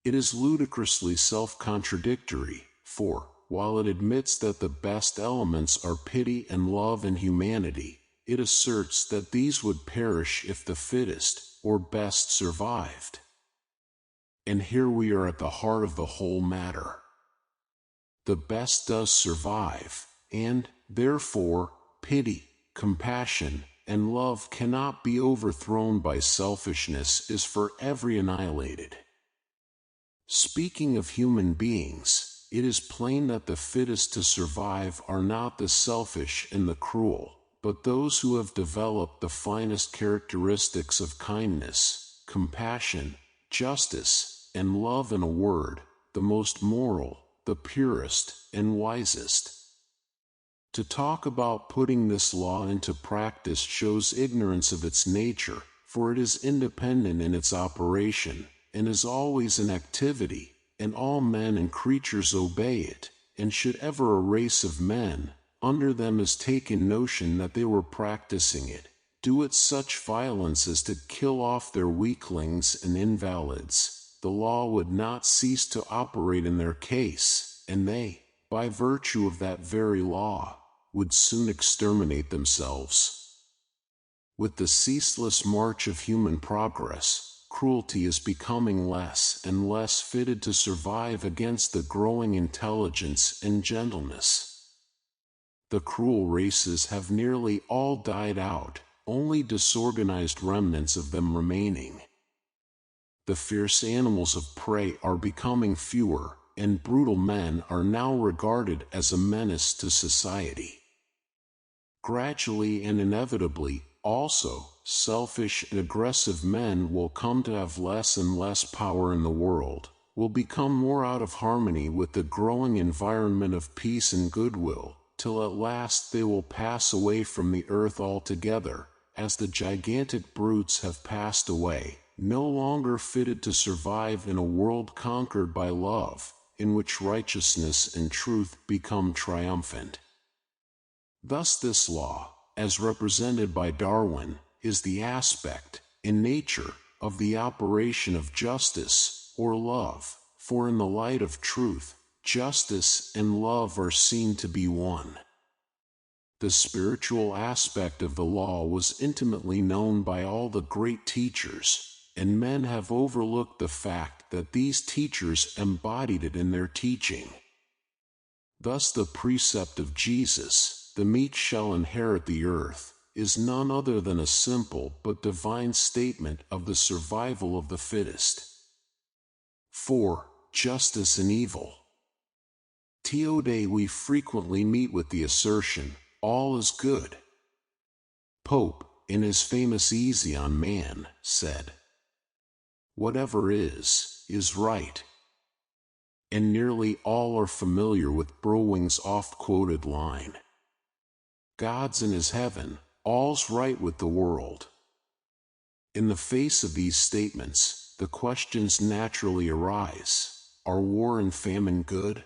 It is ludicrously self-contradictory, for, while it admits that the best elements are pity and love and humanity, it asserts that these would perish if the fittest, or best, survived. And here we are at the heart of the whole matter. The best does survive, and, therefore, pity, compassion, and love cannot be overthrown by selfishness is forever annihilated. Speaking of human beings, it is plain that the fittest to survive are not the selfish and the cruel, but those who have developed the finest characteristics of kindness, compassion, justice, and love. In a word, the most moral, the purest, and wisest. To talk about putting this law into practice shows ignorance of its nature, for it is independent in its operation, and is always in activity, and all men and creatures obey it, and should ever a race of men, under them is taken notion that they were practicing it, do it such violence as to kill off their weaklings and invalids, the law would not cease to operate in their case, and they, by virtue of that very law, would soon exterminate themselves. With the ceaseless march of human progress, cruelty is becoming less and less fitted to survive against the growing intelligence and gentleness. The cruel races have nearly all died out, only disorganized remnants of them remaining. The fierce animals of prey are becoming fewer, and brutal men are now regarded as a menace to society. Gradually and inevitably, also, selfish and aggressive men will come to have less and less power in the world, will become more out of harmony with the growing environment of peace and goodwill, till at last they will pass away from the earth altogether, as the gigantic brutes have passed away, no longer fitted to survive in a world conquered by love, in which righteousness and truth become triumphant. Thus this law, as represented by Darwin, is the aspect, in nature, of the operation of justice, or love, for in the light of truth, justice and love are seen to be one. The spiritual aspect of the law was intimately known by all the great teachers, and men have overlooked the fact that these teachers embodied it in their teaching. Thus the precept of Jesus, "The meek shall inherit the earth," is none other than a simple but divine statement of the survival of the fittest. 4. Justice and evil. Today we frequently meet with the assertion, all is good. Pope, in his famous Easy on Man, said, "Whatever is right." And nearly all are familiar with Browing's oft-quoted line, "God's in his heaven, all's right with the world." In the face of these statements, the questions naturally arise: are war and famine good?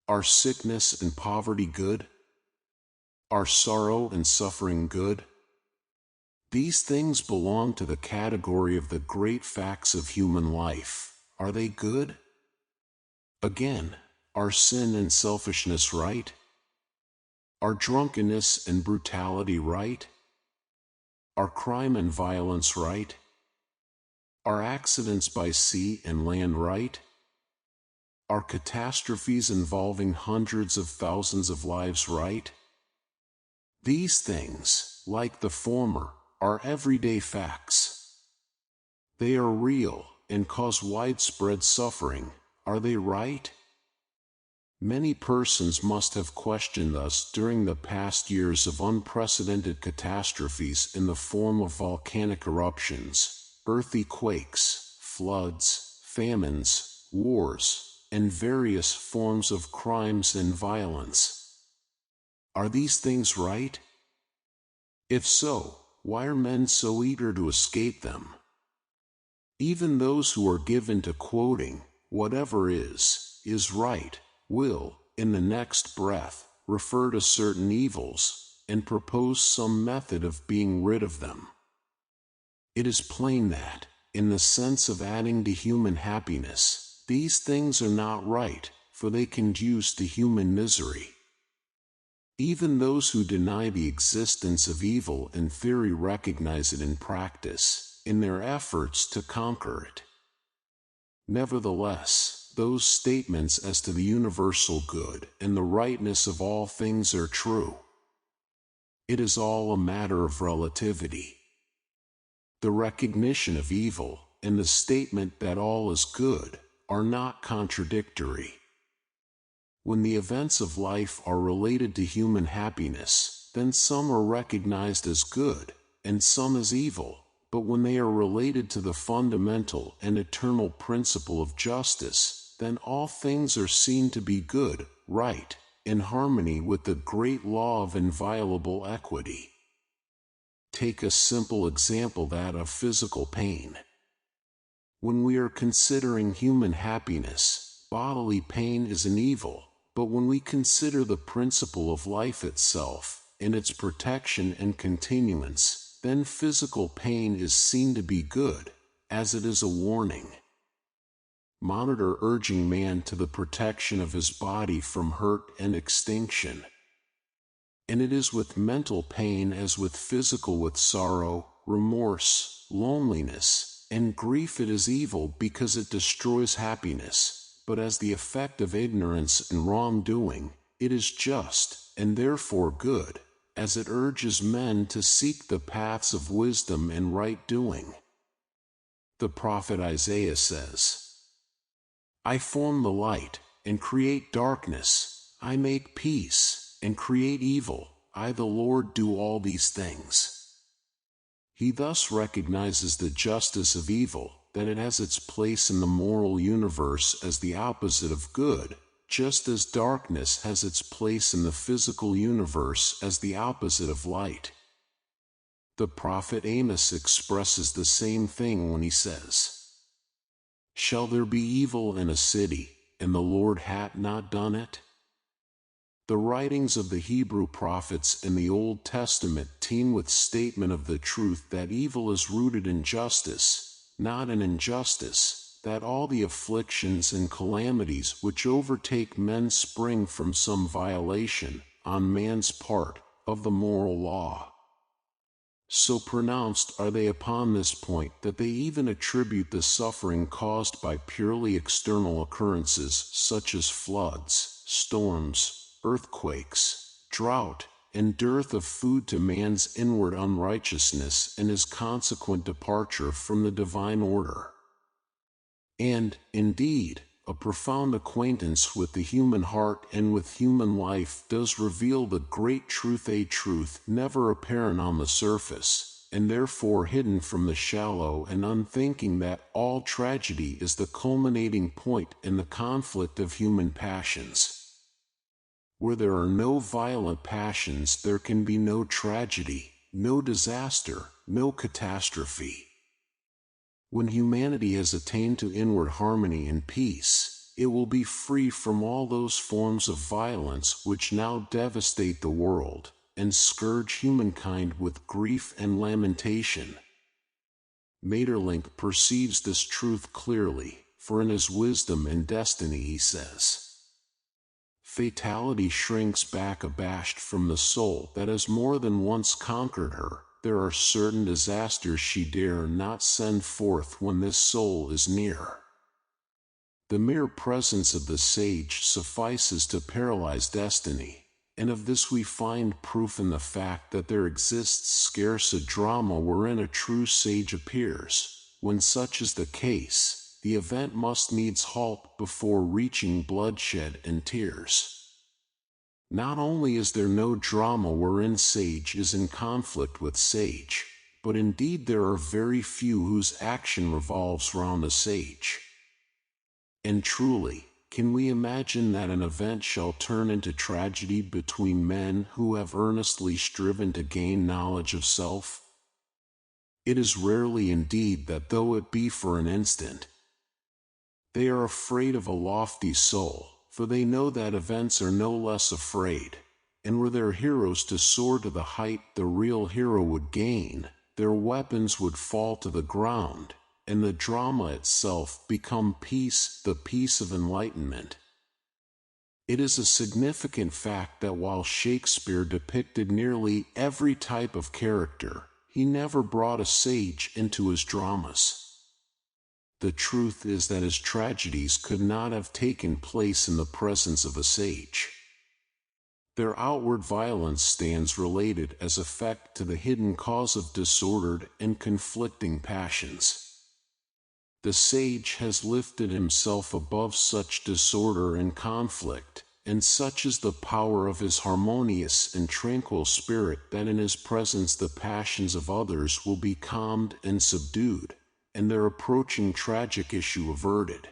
Are sickness and poverty good? Are sorrow and suffering good? These things belong to the category of the great facts of human life. Are they good? Again, are sin and selfishness right? Are drunkenness and brutality right? Are crime and violence right? Are accidents by sea and land right? Are catastrophes involving hundreds of thousands of lives right? These things, like the former, are everyday facts. They are real and cause widespread suffering. Are they right? Many persons must have questioned us during the past years of unprecedented catastrophes in the form of volcanic eruptions, earthy quakes, floods, famines, wars, and various forms of crimes and violence. Are these things right? If so, why are men so eager to escape them? Even those who are given to quoting, "whatever is right," will, in the next breath, refer to certain evils, and propose some method of being rid of them. It is plain that, in the sense of adding to human happiness, these things are not right, for they conduce to human misery. Even those who deny the existence of evil in theory recognize it in practice, in their efforts to conquer it. Nevertheless, those statements as to the universal good and the rightness of all things are true. It is all a matter of relativity. The recognition of evil and the statement that all is good are not contradictory. When the events of life are related to human happiness, then some are recognized as good, and some as evil, but when they are related to the fundamental and eternal principle of justice, then all things are seen to be good, right, in harmony with the great law of inviolable equity. Take a simple example, that of physical pain. When we are considering human happiness, bodily pain is an evil. But when we consider the principle of life itself, and its protection and continuance, then physical pain is seen to be good, as it is a warning. Monitor urging man to the protection of his body from hurt and extinction. And it is with mental pain as with physical, with sorrow, remorse, loneliness, and grief. It is evil because it destroys happiness. But as the effect of ignorance and wrongdoing, it is just, and therefore good, as it urges men to seek the paths of wisdom and right doing. The prophet Isaiah says, "I form the light, and create darkness, I make peace, and create evil, I the Lord do all these things." He thus recognizes the justice of evil, that it has its place in the moral universe as the opposite of good, just as darkness has its place in the physical universe as the opposite of light. The prophet Amos expresses the same thing when he says, "Shall there be evil in a city, and the Lord hath not done it?" The writings of the Hebrew prophets in the Old Testament teem with statement of the truth that evil is rooted in justice, not in injustice, that all the afflictions and calamities which overtake men spring from some violation, on man's part, of the moral law. So pronounced are they upon this point that they even attribute the suffering caused by purely external occurrences such as floods, storms, earthquakes, drought, and dearth of food to man's inward unrighteousness and his consequent departure from the divine order. And, indeed, A profound acquaintance with the human heart and with human life does reveal the great truth, a truth never apparent on the surface, and therefore hidden from the shallow and unthinking, that all tragedy is the culminating point in the conflict of human passions. Where there are no violent passions, there can be no tragedy, no disaster, no catastrophe. When humanity has attained to inward harmony and peace, it will be free from all those forms of violence which now devastate the world, and scourge humankind with grief and lamentation. Maeterlinck perceives this truth clearly, for in his Wisdom and Destiny he says, "Fatality shrinks back abashed from the soul that has more than once conquered her. There are certain disasters she dare not send forth when this soul is near." The mere presence of the sage suffices to paralyze destiny, and of this we find proof in the fact that there exists scarce a drama wherein a true sage appears. When such is the case, the event must needs halt before reaching bloodshed and tears. Not only is there no drama wherein sage is in conflict with sage, but indeed there are very few whose action revolves round the sage. And truly, can we imagine that an event shall turn into tragedy between men who have earnestly striven to gain knowledge of self? It is rarely indeed that, though it be for an instant. They are afraid of a lofty soul, for they know that events are no less afraid, and were their heroes to soar to the height the real hero would gain, their weapons would fall to the ground, and the drama itself become peace, the peace of enlightenment. It is a significant fact that while Shakespeare depicted nearly every type of character, he never brought a sage into his dramas. The truth is that his tragedies could not have taken place in the presence of a sage. Their outward violence stands related as effect to the hidden cause of disordered and conflicting passions. The sage has lifted himself above such disorder and conflict, and such is the power of his harmonious and tranquil spirit that in his presence the passions of others will be calmed and subdued, and their approaching tragic issue averted.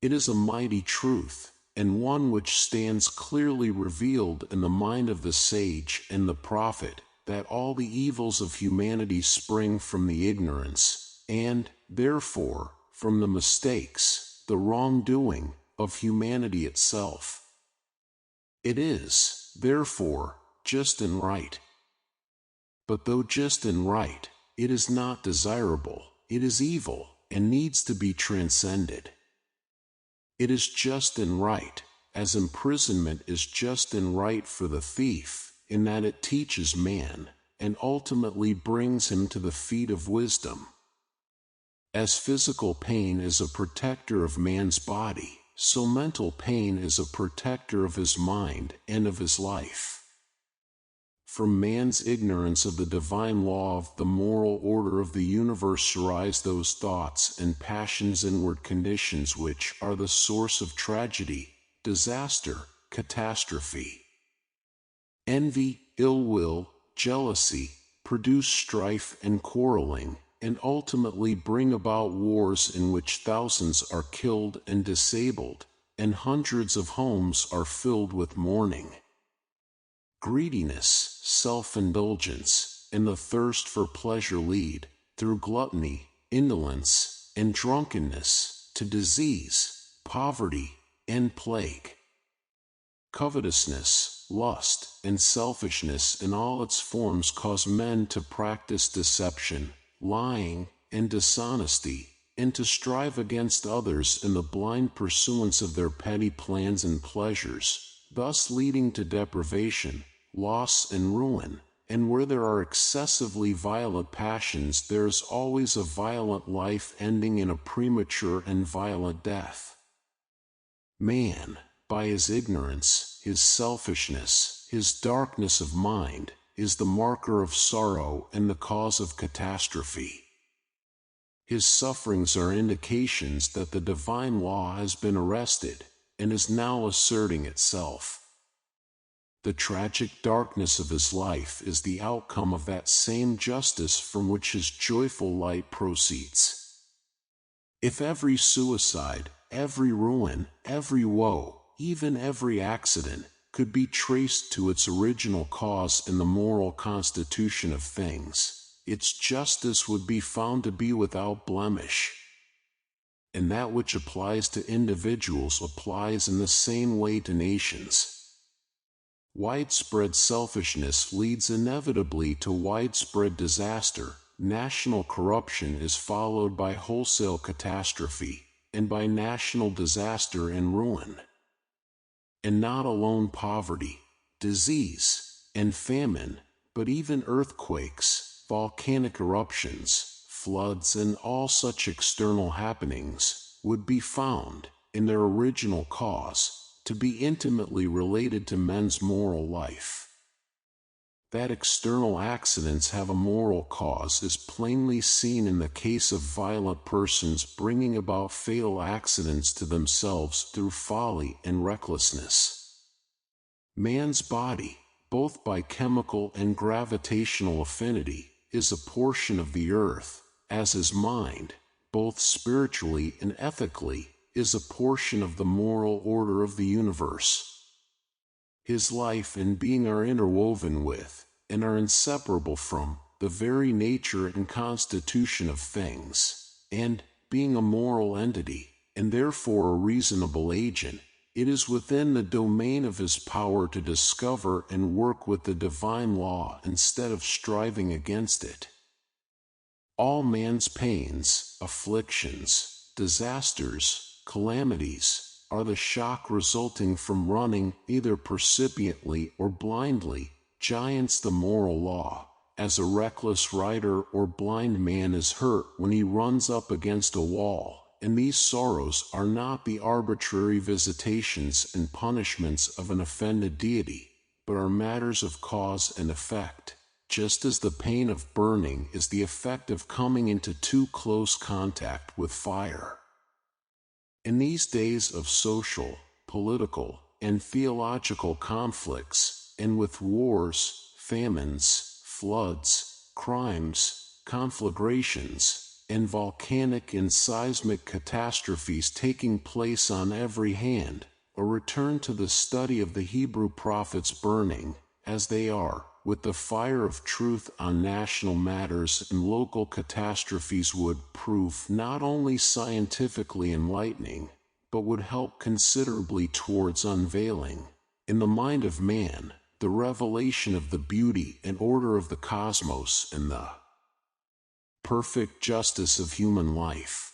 It is a mighty truth, and one which stands clearly revealed in the mind of the sage and the prophet, that all the evils of humanity spring from the ignorance, and, therefore, from the mistakes, the wrongdoing, of humanity itself. It is, therefore, just and right. But though just and right, it is not desirable, it is evil, and needs to be transcended. It is just and right, as imprisonment is just and right for the thief, in that it teaches man, and ultimately brings him to the feet of wisdom. As physical pain is a protector of man's body, so mental pain is a protector of his mind and of his life. From man's ignorance of the divine law of the moral order of the universe arise those thoughts and passions, inward conditions, which are the source of tragedy, disaster, catastrophe. Envy, ill will, jealousy, produce strife and quarreling, and ultimately bring about wars in which thousands are killed and disabled, and hundreds of homes are filled with mourning. Greediness, self-indulgence, and the thirst for pleasure lead, through gluttony, indolence, and drunkenness, to disease, poverty, and plague. Covetousness, lust, and selfishness in all its forms cause men to practice deception, lying, and dishonesty, and to strive against others in the blind pursuance of their petty plans and pleasures, thus leading to deprivation, loss, and ruin. And where there are excessively violent passions, there is always a violent life ending in a premature and violent death. Man, by his ignorance, his selfishness, his darkness of mind, is the marker of sorrow and the cause of catastrophe. His sufferings are indications that the divine law has been arrested, and is now asserting itself. The tragic darkness of his life is the outcome of that same justice from which his joyful light proceeds. If every suicide, every ruin, every woe, even every accident, could be traced to its original cause in the moral constitution of things, its justice would be found to be without blemish. And that which applies to individuals applies in the same way to nations. Widespread selfishness leads inevitably to widespread disaster. National corruption is followed by wholesale catastrophe, and by national disaster and ruin. And not alone poverty, disease, and famine, but even earthquakes, volcanic eruptions, floods, and all such external happenings would be found, in their original cause, to be intimately related to men's moral life. That external accidents have a moral cause is plainly seen in the case of violent persons bringing about fatal accidents to themselves through folly and recklessness. Man's body, both by chemical and gravitational affinity, is a portion of the earth, as his mind, both spiritually and ethically, is a portion of the moral order of the universe. His life and being are interwoven with, and are inseparable from, the very nature and constitution of things, and, being a moral entity, and therefore a reasonable agent, it is within the domain of his power to discover and work with the divine law instead of striving against it. All man's pains, afflictions, disasters, calamities, are the shock resulting from running, either percipiently or blindly, giants the moral law, as a reckless rider or blind man is hurt when he runs up against a wall, and these sorrows are not the arbitrary visitations and punishments of an offended deity, but are matters of cause and effect, just as the pain of burning is the effect of coming into too close contact with fire. In these days of social, political, and theological conflicts, and with wars, famines, floods, crimes, conflagrations, and volcanic and seismic catastrophes taking place on every hand, a return to the study of the Hebrew prophets burning, as they are, with the fire of truth on national matters and local catastrophes would prove not only scientifically enlightening, but would help considerably towards unveiling, in the mind of man, the revelation of the beauty and order of the cosmos and the perfect justice of human life.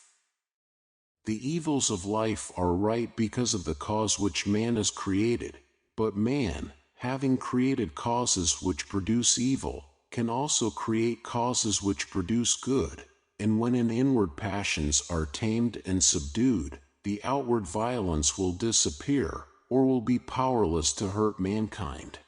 The evils of life are right because of the cause which man has created, but man, having created causes which produce evil, can also create causes which produce good, and when inward passions are tamed and subdued, the outward violence will disappear, or will be powerless to hurt mankind.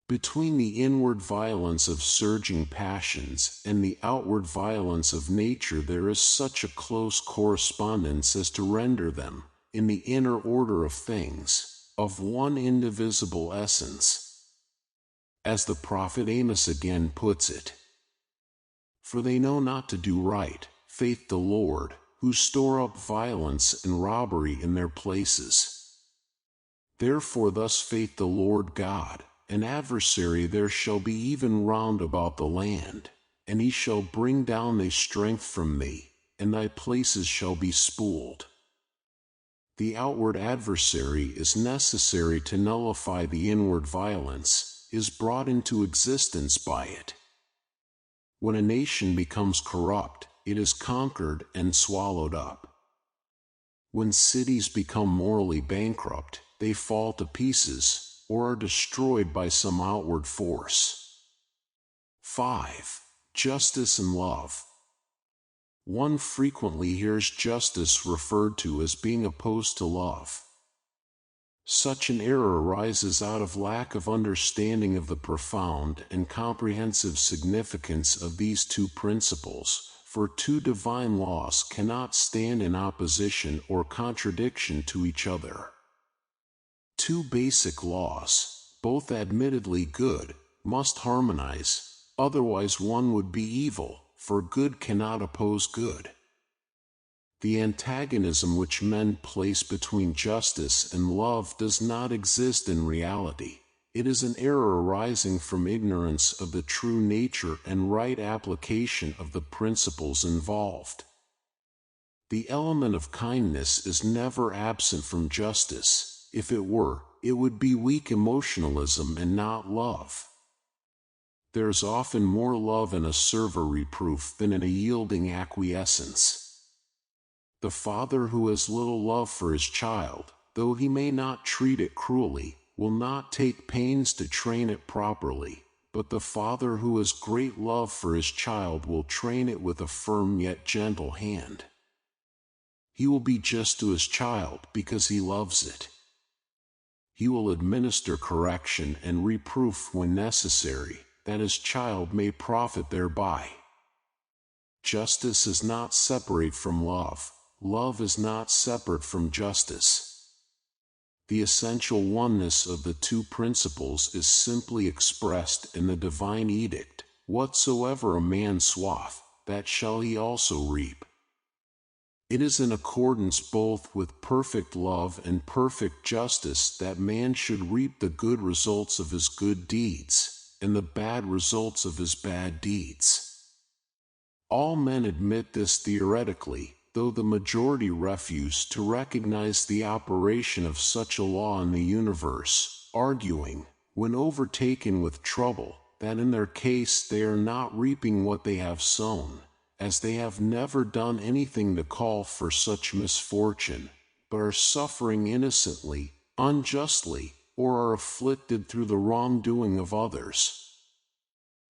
Between the inward violence of surging passions and the outward violence of nature there is such a close correspondence as to render them, in the inner order of things, of one indivisible essence. As the prophet Amos again puts it, "For they know not to do right, faith the Lord, who store up violence and robbery in their places. Therefore thus faith the Lord God, an adversary there shall be even round about the land, and he shall bring down thy strength from thee, and thy places shall be spoiled." The outward adversary is necessary to nullify the inward violence, is brought into existence by it. When a nation becomes corrupt, it is conquered and swallowed up. When cities become morally bankrupt, they fall to pieces, or are destroyed by some outward force. 5. Justice and love. One frequently hears justice referred to as being opposed to love. Such an error arises out of lack of understanding of the profound and comprehensive significance of these two principles, for two divine laws cannot stand in opposition or contradiction to each other. Two basic laws, both admittedly good, must harmonize, otherwise one would be evil, for good cannot oppose good. The antagonism which men place between justice and love does not exist in reality. It is an error arising from ignorance of the true nature and right application of the principles involved. The element of kindness is never absent from justice. If it were, it would be weak emotionalism and not love. There is often more love in a severe reproof than in a yielding acquiescence. The father who has little love for his child, though he may not treat it cruelly, will not take pains to train it properly, but the father who has great love for his child will train it with a firm yet gentle hand. He will be just to his child because he loves it. He will administer correction and reproof when necessary, that his child may profit thereby. Justice is not separate from love. Love is not separate from justice. The essential oneness of the two principles is simply expressed in the divine edict, "Whatsoever a man soweth, that shall he also reap." It is in accordance both with perfect love and perfect justice that man should reap the good results of his good deeds, and the bad results of his bad deeds. All men admit this theoretically, though the majority refuse to recognize the operation of such a law in the universe, arguing, when overtaken with trouble, that in their case they are not reaping what they have sown, as they have never done anything to call for such misfortune, but are suffering innocently, unjustly, or are afflicted through the wrongdoing of others.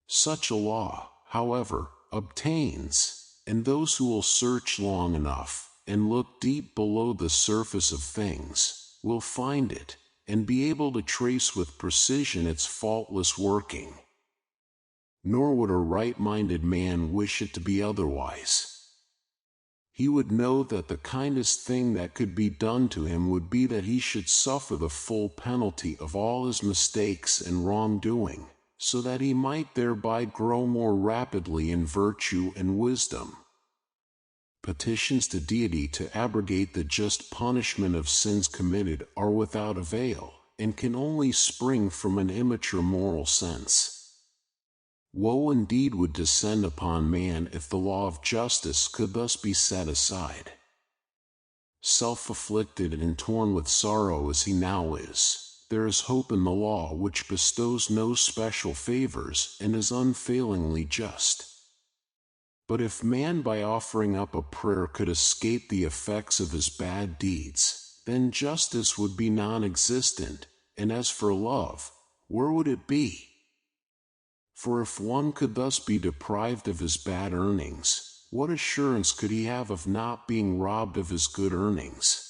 Such a law, however, obtains, and those who will search long enough, and look deep below the surface of things, will find it, and be able to trace with precision its faultless working. Nor would a right-minded man wish it to be otherwise. He would know that the kindest thing that could be done to him would be that he should suffer the full penalty of all his mistakes and wrongdoing, so that he might thereby grow more rapidly in virtue and wisdom. Petitions to deity to abrogate the just punishment of sins committed are without avail, and can only spring from an immature moral sense. Woe indeed would descend upon man if the law of justice could thus be set aside. Self-afflicted and torn with sorrow as he now is, there is hope in the law which bestows no special favors and is unfailingly just. But if man by offering up a prayer could escape the effects of his bad deeds, then justice would be non-existent, and as for love, where would it be? For if one could thus be deprived of his bad earnings, what assurance could he have of not being robbed of his good earnings?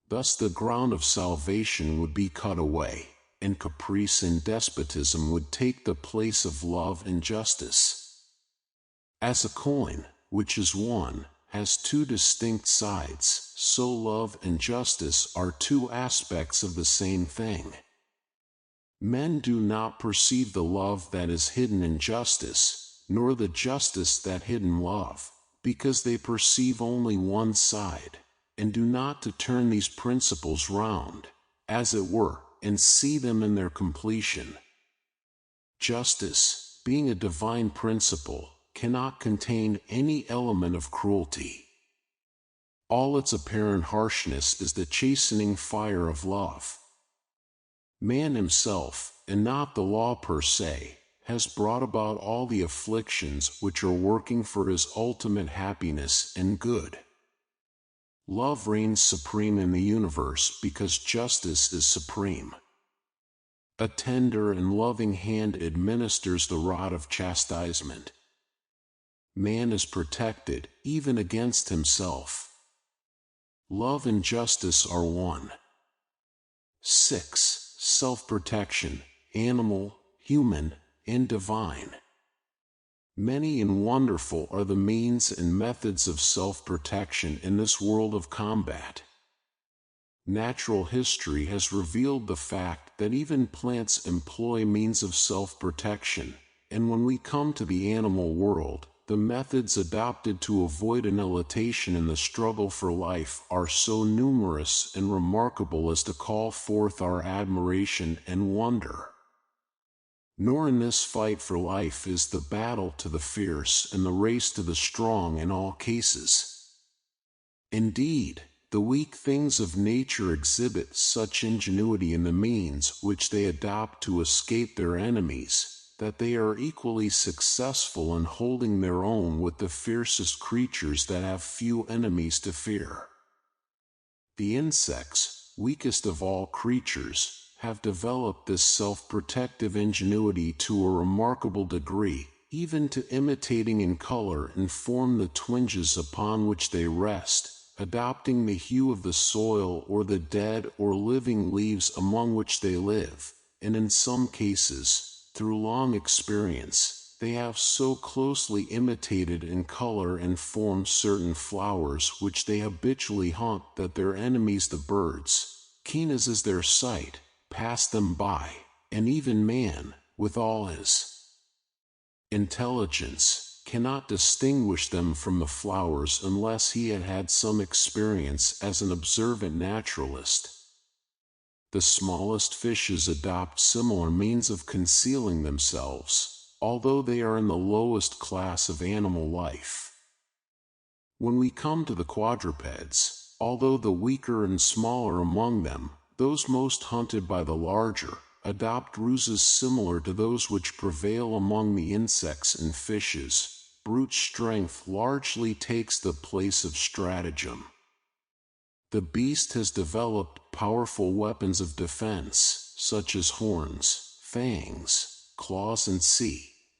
Thus the ground of salvation would be cut away, and caprice and despotism would take the place of love and justice. As a coin, which is one, has two distinct sides, so love and justice are two aspects of the same thing. Men do not perceive the love that is hidden in justice, nor the justice that hid in love, because they perceive only one side, and do not to turn these principles round, as it were, and see them in their completion. Justice, being a divine principle, cannot contain any element of cruelty. All its apparent harshness is the chastening fire of love. Man himself, and not the law per se, has brought about all the afflictions which are working for his ultimate happiness and good. Love reigns supreme in the universe because justice is supreme. A tender and loving hand administers the rod of chastisement. Man is protected, even against himself. Love and justice are one. 6. Self-protection, animal, human, and divine. Many and wonderful are the means and methods of self-protection in this world of combat. Natural history has revealed the fact that even plants employ means of self-protection, and when we come to the animal world, the methods adopted to avoid annihilation in the struggle for life are so numerous and remarkable as to call forth our admiration and wonder. Nor in this fight for life is the battle to the fierce and the race to the strong in all cases. Indeed, the weak things of nature exhibit such ingenuity in the means which they adopt to escape their enemies, that they are equally successful in holding their own with the fiercest creatures that have few enemies to fear. The insects, weakest of all creatures, have developed this self-protective ingenuity to a remarkable degree, even to imitating in color and form the twinges upon which they rest, adopting the hue of the soil or the dead or living leaves among which they live, and in some cases, through long experience, they have so closely imitated in color and form certain flowers which they habitually haunt that their enemies the birds, keen as is their sight, pass them by, and even man, with all his intelligence, cannot distinguish them from the flowers unless he had had some experience as an observant naturalist. The smallest fishes adopt similar means of concealing themselves, although they are in the lowest class of animal life. When we come to the quadrupeds, although the weaker and smaller among them, those most hunted by the larger, adopt ruses similar to those which prevail among the insects and fishes. Brute strength largely takes the place of stratagem. The beast has developed powerful weapons of defense, such as horns, fangs, claws and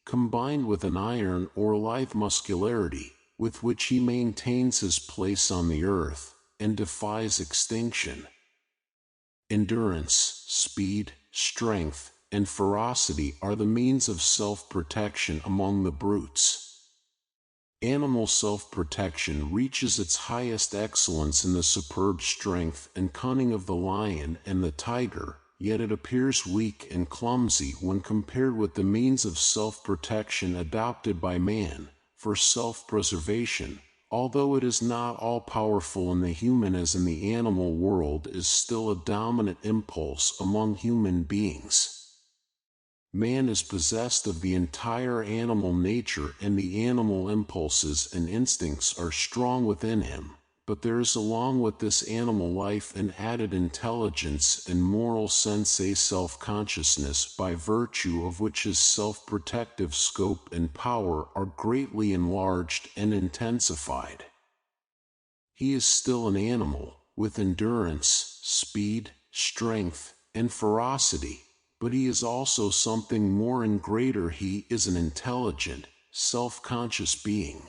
combined with an iron or lithe muscularity, with which he maintains his place on the earth, and defies extinction. Endurance, speed, strength, and ferocity are the means of self-protection among the brutes. Animal self-protection reaches its highest excellence in the superb strength and cunning of the lion and the tiger, yet it appears weak and clumsy when compared with the means of self-protection adopted by man for self-preservation. Although it is not all-powerful in the human as in the animal world, is still a dominant impulse among human beings. Man is possessed of the entire animal nature, and the animal impulses and instincts are strong within him, but there is along with this animal life an added intelligence and moral sense, a self-consciousness, by virtue of which his self-protective scope and power are greatly enlarged and intensified. He is still an animal, with endurance, speed, strength, and ferocity, but he is also something more and greater. He is an intelligent, self-conscious being.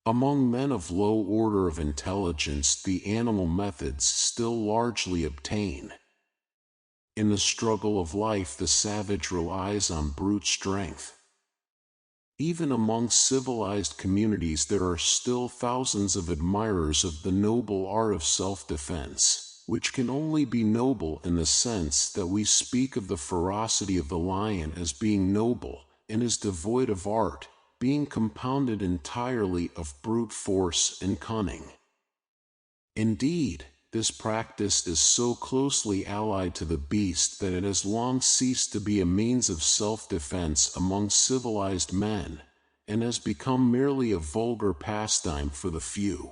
Among men of low order of intelligence, the animal methods still largely obtain. In the struggle of life, the savage relies on brute strength. Even among civilized communities, there are still thousands of admirers of the noble art of self-defense, which can only be noble in the sense that we speak of the ferocity of the lion as being noble, and is devoid of art, being compounded entirely of brute force and cunning. Indeed, this practice is so closely allied to the beast that it has long ceased to be a means of self-defense among civilized men, and has become merely a vulgar pastime for the few.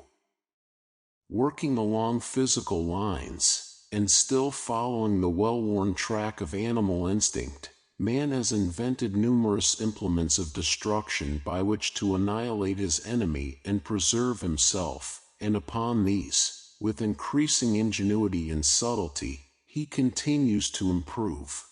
Working along physical lines, and still following the well-worn track of animal instinct, man has invented numerous implements of destruction by which to annihilate his enemy and preserve himself, and upon these, with increasing ingenuity and subtlety, he continues to improve.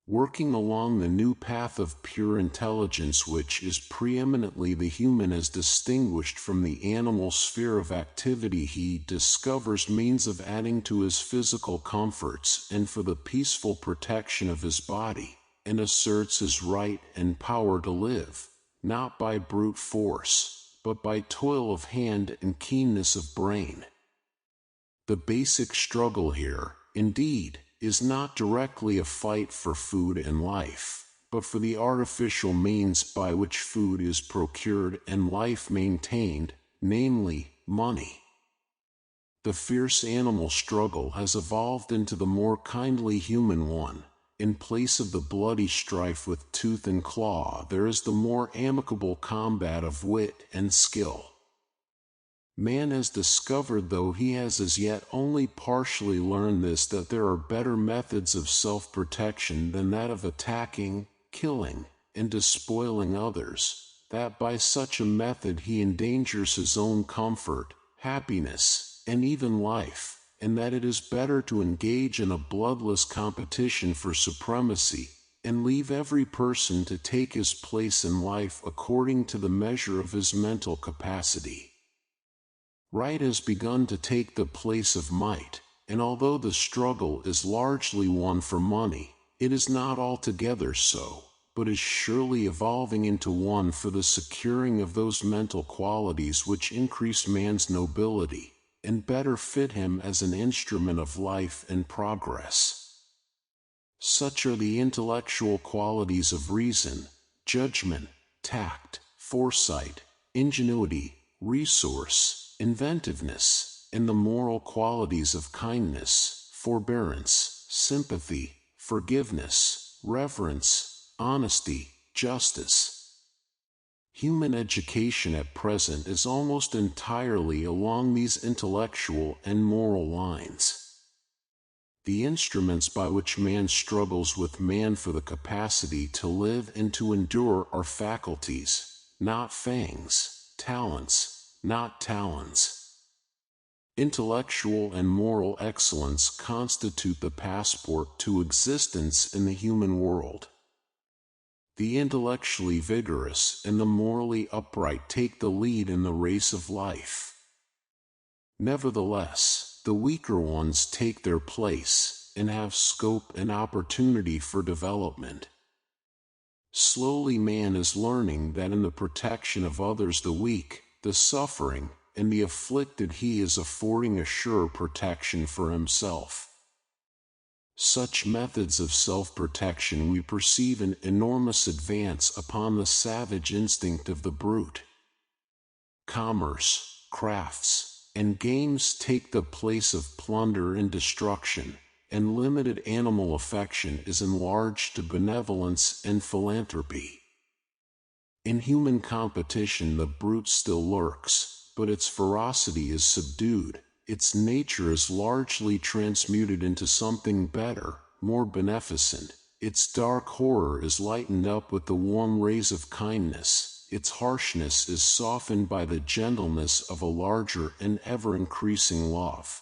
Working along the new path of pure intelligence, which is preeminently the human as distinguished from the animal sphere of activity, he discovers means of adding to his physical comforts and for the peaceful protection of his body, and asserts his right and power to live, not by brute force, but by toil of hand and keenness of brain. The basic struggle here, indeed, is not directly a fight for food and life, but for the artificial means by which food is procured and life maintained, namely, money. The fierce animal struggle has evolved into the more kindly human one. In place of the bloody strife with tooth and claw, there is the more amicable combat of wit and skill. Man has discovered, though he has as yet only partially learned this, that there are better methods of self-protection than that of attacking, killing, and despoiling others, that by such a method he endangers his own comfort, happiness, and even life, and that it is better to engage in a bloodless competition for supremacy, and leave every person to take his place in life according to the measure of his mental capacity. Right has begun to take the place of might, and although the struggle is largely one for money, it is not altogether so, but is surely evolving into one for the securing of those mental qualities which increase man's nobility, and better fit him as an instrument of life and progress. Such are the intellectual qualities of reason, judgment, tact, foresight, ingenuity, resource, inventiveness, and the moral qualities of kindness, forbearance, sympathy, forgiveness, reverence, honesty, justice. Human education at present is almost entirely along these intellectual and moral lines. The instruments by which man struggles with man for the capacity to live and to endure are faculties, not fangs, talents, not talons. Intellectual and moral excellence constitute the passport to existence in the human world. The intellectually vigorous and the morally upright take the lead in the race of life. Nevertheless, the weaker ones take their place and have scope and opportunity for development. Slowly man is learning that in the protection of others, the weak, the suffering, and the afflicted, he is affording a sure protection for himself. Such methods of self-protection we perceive an enormous advance upon the savage instinct of the brute. Commerce, crafts, and games take the place of plunder and destruction, and limited animal affection is enlarged to benevolence and philanthropy. In human competition the brute still lurks, but its ferocity is subdued, its nature is largely transmuted into something better, more beneficent, its dark horror is lightened up with the warm rays of kindness, its harshness is softened by the gentleness of a larger and ever-increasing love.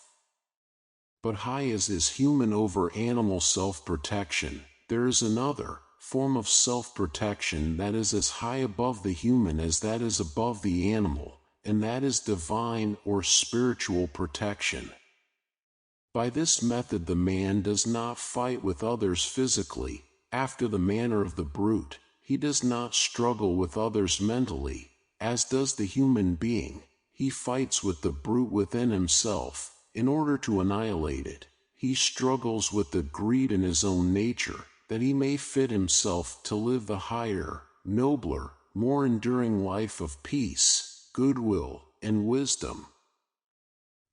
But high as is human over animal self-protection, there is another form of self-protection that is as high above the human as that is above the animal, and that is divine or spiritual protection. By this method the man does not fight with others physically, after the manner of the brute. He does not struggle with others mentally, as does the human being. He fights with the brute within himself, in order to annihilate it. He struggles with the greed in his own nature, that he may fit himself to live the higher, nobler, more enduring life of peace, goodwill, and wisdom.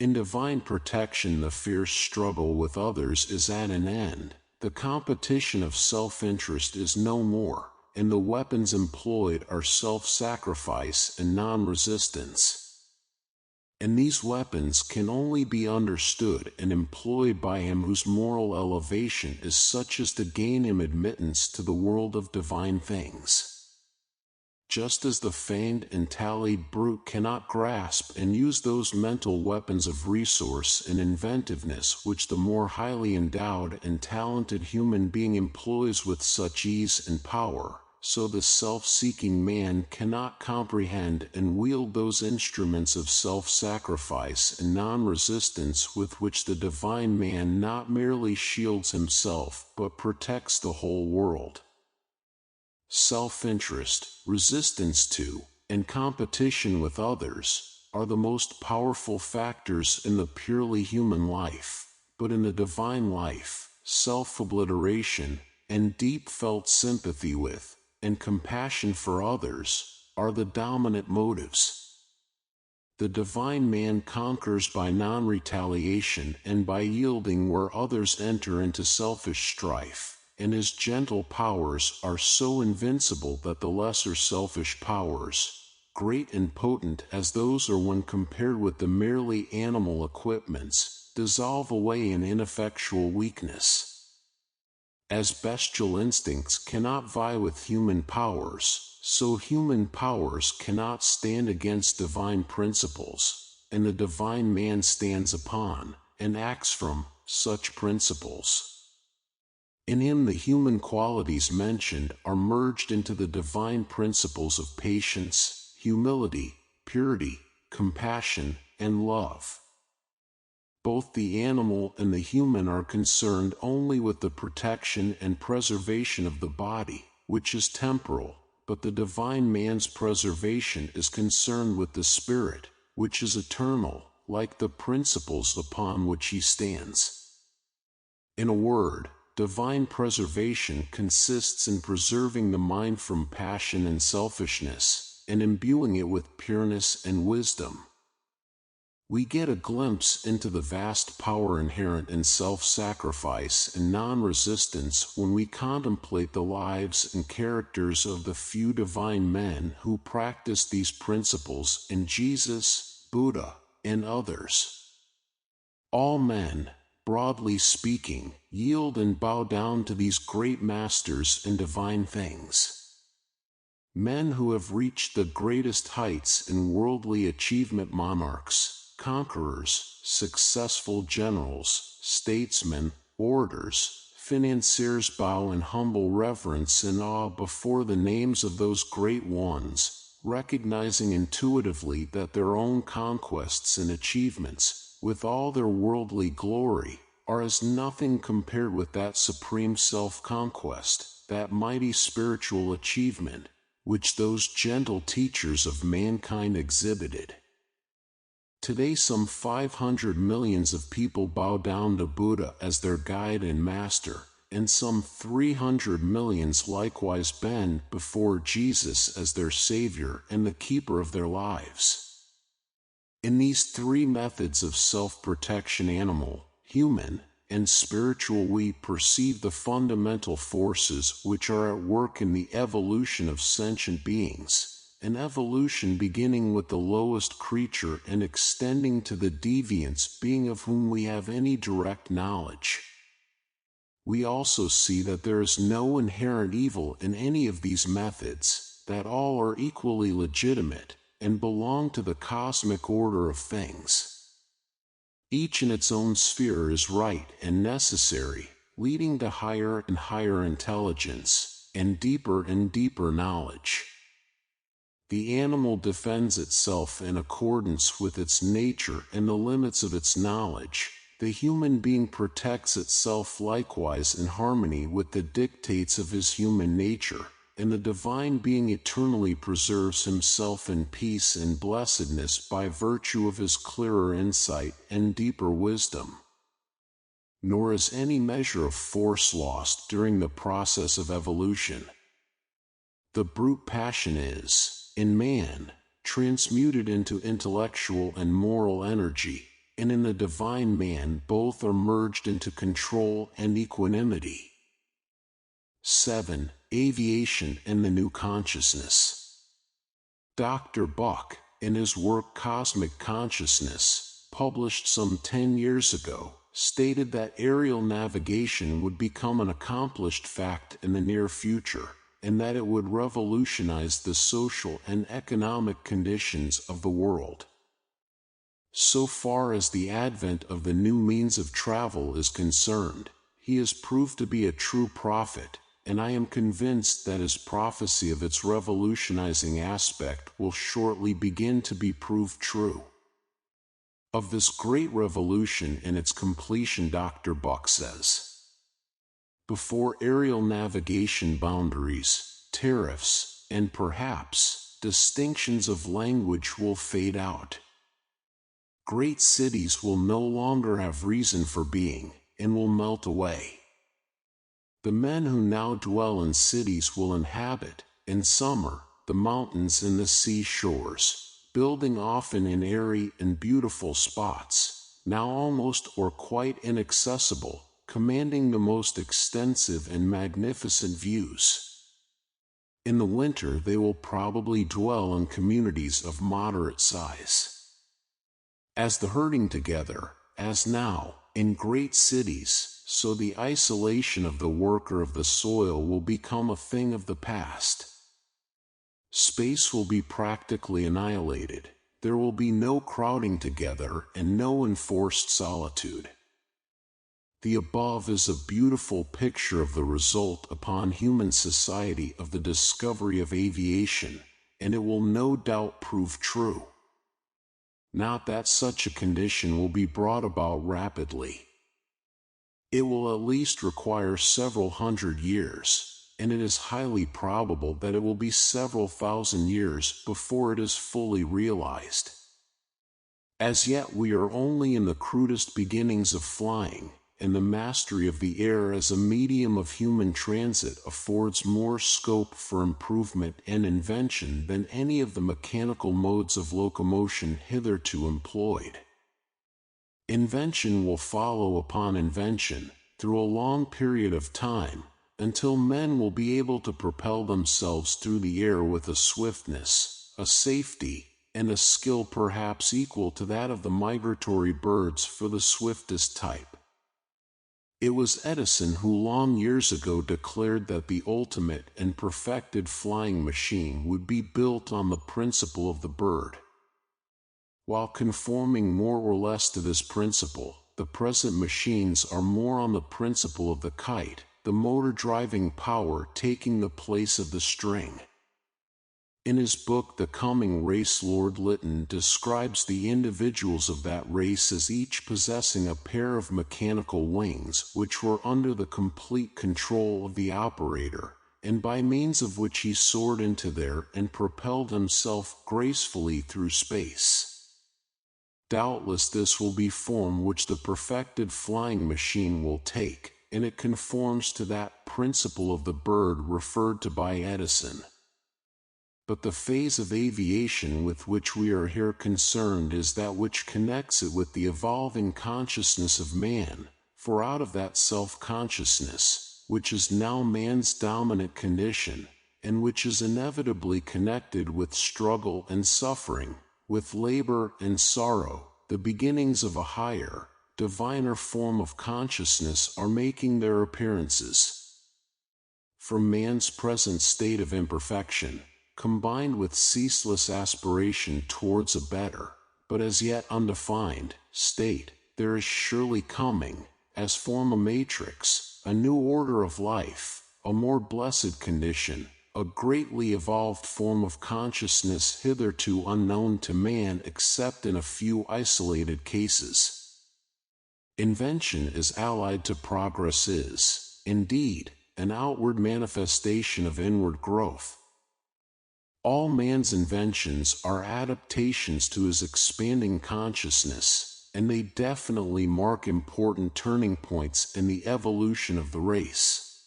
In divine protection the fierce struggle with others is at an end, the competition of self-interest is no more, and the weapons employed are self-sacrifice and non-resistance. And these weapons can only be understood and employed by him whose moral elevation is such as to gain him admittance to the world of divine things. Just as the feigned and tallied brute cannot grasp and use those mental weapons of resource and inventiveness which the more highly endowed and talented human being employs with such ease and power, so the self-seeking man cannot comprehend and wield those instruments of self-sacrifice and non-resistance with which the divine man not merely shields himself but protects the whole world. self-interest, resistance to, and competition with others, are the most powerful factors in the purely human life, but in the divine life, self-obliteration, and deep-felt sympathy with, and compassion for others, are the dominant motives. The divine man conquers by non-retaliation and by yielding where others enter into selfish strife, and his gentle powers are so invincible that the lesser selfish powers, great and potent as those are when compared with the merely animal equipments, dissolve away in ineffectual weakness. As bestial instincts cannot vie with human powers, so human powers cannot stand against divine principles, and the divine man stands upon, and acts from, such principles. In him the human qualities mentioned are merged into the divine principles of patience, humility, purity, compassion, and love. Both the animal and the human are concerned only with the protection and preservation of the body, which is temporal, but the divine man's preservation is concerned with the spirit, which is eternal, like the principles upon which he stands. In a word, divine preservation consists in preserving the mind from passion and selfishness, and imbuing it with pureness and wisdom. We get a glimpse into the vast power inherent in self-sacrifice and non-resistance when we contemplate the lives and characters of the few divine men who practiced these principles in Jesus, Buddha, and others. All men, broadly speaking, yield and bow down to these great masters in divine things. Men who have reached the greatest heights in worldly achievement, monarchs, conquerors, successful generals, statesmen, orators, financiers, bow in humble reverence and awe before the names of those great ones, recognizing intuitively that their own conquests and achievements, with all their worldly glory, are as nothing compared with that supreme self-conquest, that mighty spiritual achievement, which those gentle teachers of mankind exhibited. Today some 500 millions of people bow down to Buddha as their guide and master, and some 300 millions likewise bend before Jesus as their Savior and the keeper of their lives. In these three methods of self-protection, animal, human, and spiritual, we perceive the fundamental forces which are at work in the evolution of sentient beings. An evolution beginning with the lowest creature and extending to the deviants being of whom we have any direct knowledge. We also see that there is no inherent evil in any of these methods, that all are equally legitimate, and belong to the cosmic order of things. Each in its own sphere is right and necessary, leading to higher and higher intelligence, and deeper knowledge. The animal defends itself in accordance with its nature and the limits of its knowledge. The human being protects itself likewise in harmony with the dictates of his human nature, and the divine being eternally preserves himself in peace and blessedness by virtue of his clearer insight and deeper wisdom. Nor is any measure of force lost during the process of evolution. The brute passion is, in man, transmuted into intellectual and moral energy, and in the divine man both are merged into control and equanimity. 7. Aviation and the New Consciousness. Dr. Buck, in his work Cosmic Consciousness, published some 10 years ago, stated that aerial navigation would become an accomplished fact in the near future, and that it would revolutionize the social and economic conditions of the world. So far as the advent of the new means of travel is concerned, he has proved to be a true prophet, and I am convinced that his prophecy of its revolutionizing aspect will shortly begin to be proved true. Of this great revolution and its completion, Dr. Buck says, before aerial navigation boundaries, tariffs, and perhaps distinctions of language will fade out. Great cities will no longer have reason for being, and will melt away. The men who now dwell in cities will inhabit, in summer, the mountains and the seashores, building often in airy and beautiful spots, now almost or quite inaccessible, commanding the most extensive and magnificent views. In the winter they will probably dwell in communities of moderate size. As the herding together, as now, in great cities, so the isolation of the worker of the soil will become a thing of the past. Space will be practically annihilated. There will be no crowding together and no enforced solitude. The above is a beautiful picture of the result upon human society of the discovery of aviation, and it will no doubt prove true. Not that such a condition will be brought about rapidly. It will at least require several hundred years, and it is highly probable that it will be several thousand years before it is fully realized. As yet we are only in the crudest beginnings of flying, and the mastery of the air as a medium of human transit affords more scope for improvement and invention than any of the mechanical modes of locomotion hitherto employed. Invention will follow upon invention, through a long period of time, until men will be able to propel themselves through the air with a swiftness, a safety, and a skill perhaps equal to that of the migratory birds for the swiftest type. It was Edison who long years ago declared that the ultimate and perfected flying machine would be built on the principle of the bird. While conforming more or less to this principle, the present machines are more on the principle of the kite, the motor driving power taking the place of the string. In his book The Coming Race, Lord Lytton describes the individuals of that race as each possessing a pair of mechanical wings which were under the complete control of the operator, and by means of which he soared into there and propelled himself gracefully through space. Doubtless this will be form which the perfected flying machine will take, and it conforms to that principle of the bird referred to by Edison. But the phase of aviation with which we are here concerned is that which connects it with the evolving consciousness of man, for out of that self-consciousness, which is now man's dominant condition, and which is inevitably connected with struggle and suffering, with labor and sorrow, the beginnings of a higher, diviner form of consciousness are making their appearances. From man's present state of imperfection, combined with ceaseless aspiration towards a better, but as yet undefined, state, there is surely coming, as from a matrix, a new order of life, a more blessed condition, a greatly evolved form of consciousness hitherto unknown to man except in a few isolated cases. Invention is allied to progress is, indeed, an outward manifestation of inward growth. All man's inventions are adaptations to his expanding consciousness, and they definitely mark important turning points in the evolution of the race.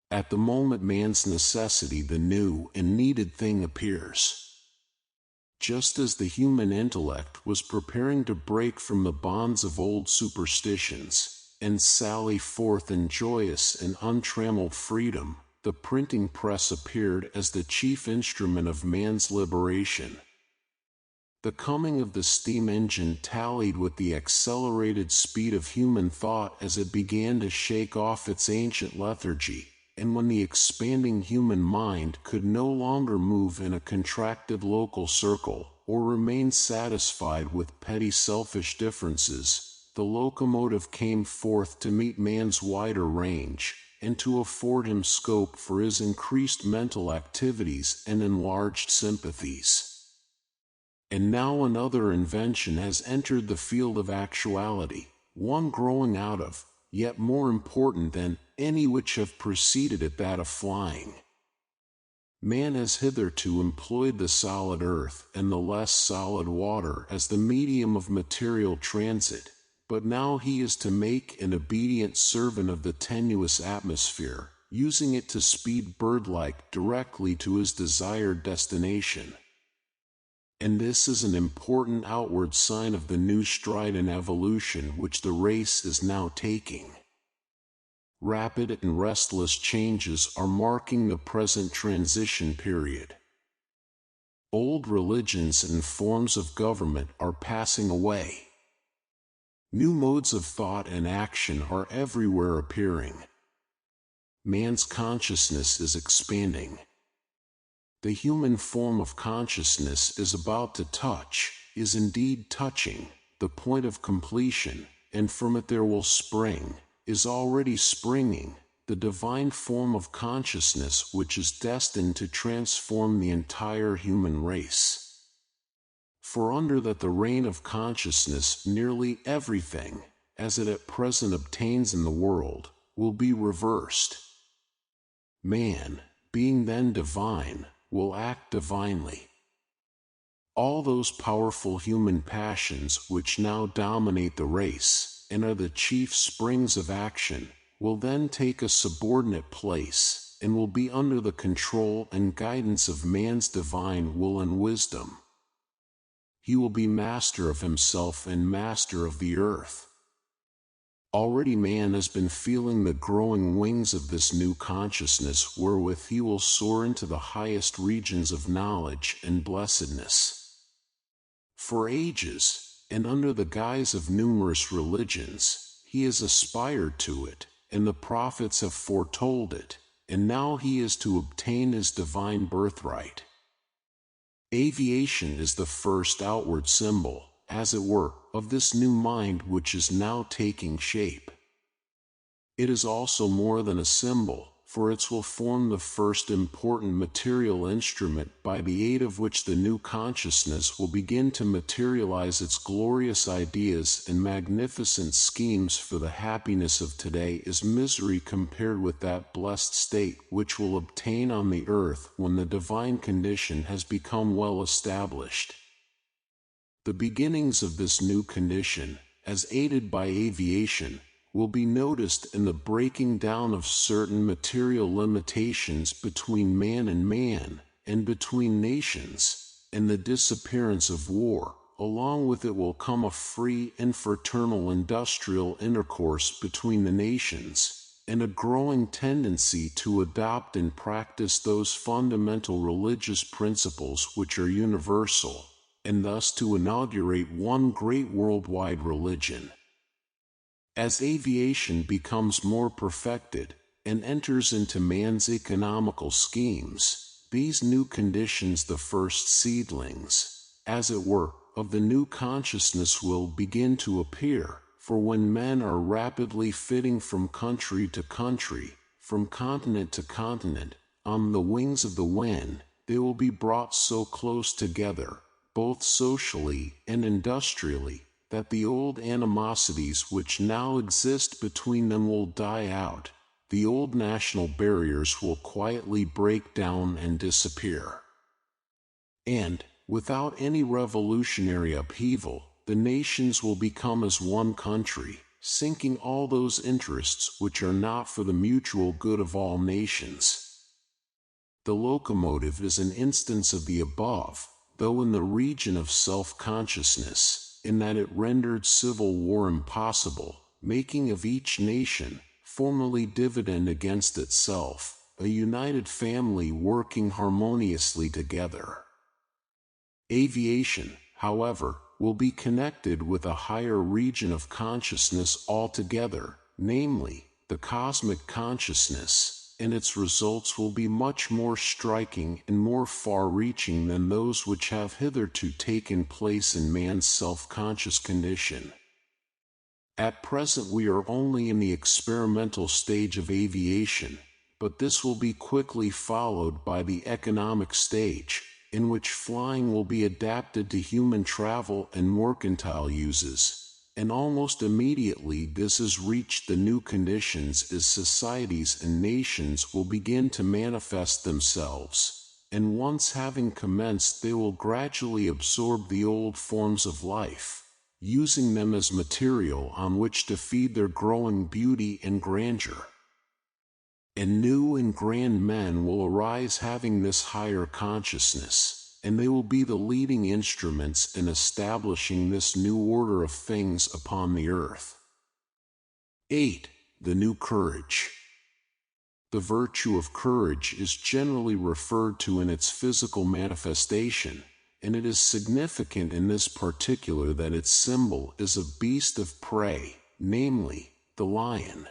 At the moment man's necessity, the new and needed thing appears. Just as the human intellect was preparing to break from the bonds of old superstitions, and sally forth in joyous and untrammeled freedom, the printing press appeared as the chief instrument of man's liberation. The coming of the steam engine tallied with the accelerated speed of human thought as it began to shake off its ancient lethargy, and when the expanding human mind could no longer move in a contracted local circle, or remain satisfied with petty selfish differences, the locomotive came forth to meet man's wider range, and to afford him scope for his increased mental activities and enlarged sympathies. And now another invention has entered the field of actuality, one growing out of, yet more important than, any which have preceded it, that of flying. Man has hitherto employed the solid earth and the less solid water as the medium of material transit, but now he is to make an obedient servant of the tenuous atmosphere, using it to speed bird-like directly to his desired destination. And this is an important outward sign of the new stride in evolution which the race is now taking. Rapid and restless changes are marking the present transition period. Old religions and forms of government are passing away. New modes of thought and action are everywhere appearing. Man's consciousness is expanding. The human form of consciousness is about to touch, is indeed touching, the point of completion, and from it there will spring, is already springing, the divine form of consciousness which is destined to transform the entire human race. For under that the reign of consciousness nearly everything, as it at present obtains in the world, will be reversed. Man, being then divine, will act divinely. All those powerful human passions which now dominate the race, and are the chief springs of action, will then take a subordinate place, and will be under the control and guidance of man's divine will and wisdom. He will be master of himself and master of the earth. Already man has been feeling the growing wings of this new consciousness wherewith he will soar into the highest regions of knowledge and blessedness. For ages, and under the guise of numerous religions, he has aspired to it, and the prophets have foretold it, and now he is to obtain his divine birthright. Aviation is the first outward symbol, as it were, of this new mind which is now taking shape. It is also more than a symbol, for it will form the first important material instrument by the aid of which the new consciousness will begin to materialize its glorious ideas and magnificent schemes. For the happiness of today is misery compared with that blessed state which will obtain on the earth when the divine condition has become well established. The beginnings of this new condition, as aided by aviation, will be noticed in the breaking down of certain material limitations between man, and between nations, and the disappearance of war. Along with it will come a free and fraternal industrial intercourse between the nations, and a growing tendency to adopt and practice those fundamental religious principles which are universal, and thus to inaugurate one great worldwide religion. As aviation becomes more perfected, and enters into man's economical schemes, these new conditions, the first seedlings, as it were, of the new consciousness will begin to appear, for when men are rapidly flitting from country to country, from continent to continent, on the wings of the wind, they will be brought so close together, both socially and industrially, that the old animosities which now exist between them will die out, the old national barriers will quietly break down and disappear. And, without any revolutionary upheaval, the nations will become as one country, sinking all those interests which are not for the mutual good of all nations. The locomotive is an instance of the above, though in the region of self-consciousness, in that it rendered civil war impossible, making of each nation, formerly dividend against itself, a united family working harmoniously together. Aviation, however, will be connected with a higher region of consciousness altogether, namely, the cosmic consciousness, and its results will be much more striking and more far-reaching than those which have hitherto taken place in man's self-conscious condition. At present we are only in the experimental stage of aviation, but this will be quickly followed by the economic stage, in which flying will be adapted to human travel and mercantile uses. And almost immediately this has reached the new conditions as societies and nations will begin to manifest themselves, and once having commenced they will gradually absorb the old forms of life, using them as material on which to feed their growing beauty and grandeur. And new and grand men will arise having this higher consciousness, and they will be the leading instruments in establishing this new order of things upon the earth. 8. The new courage. The virtue of courage is generally referred to in its physical manifestation, and it is significant in this particular that its symbol is a beast of prey, namely, the lion.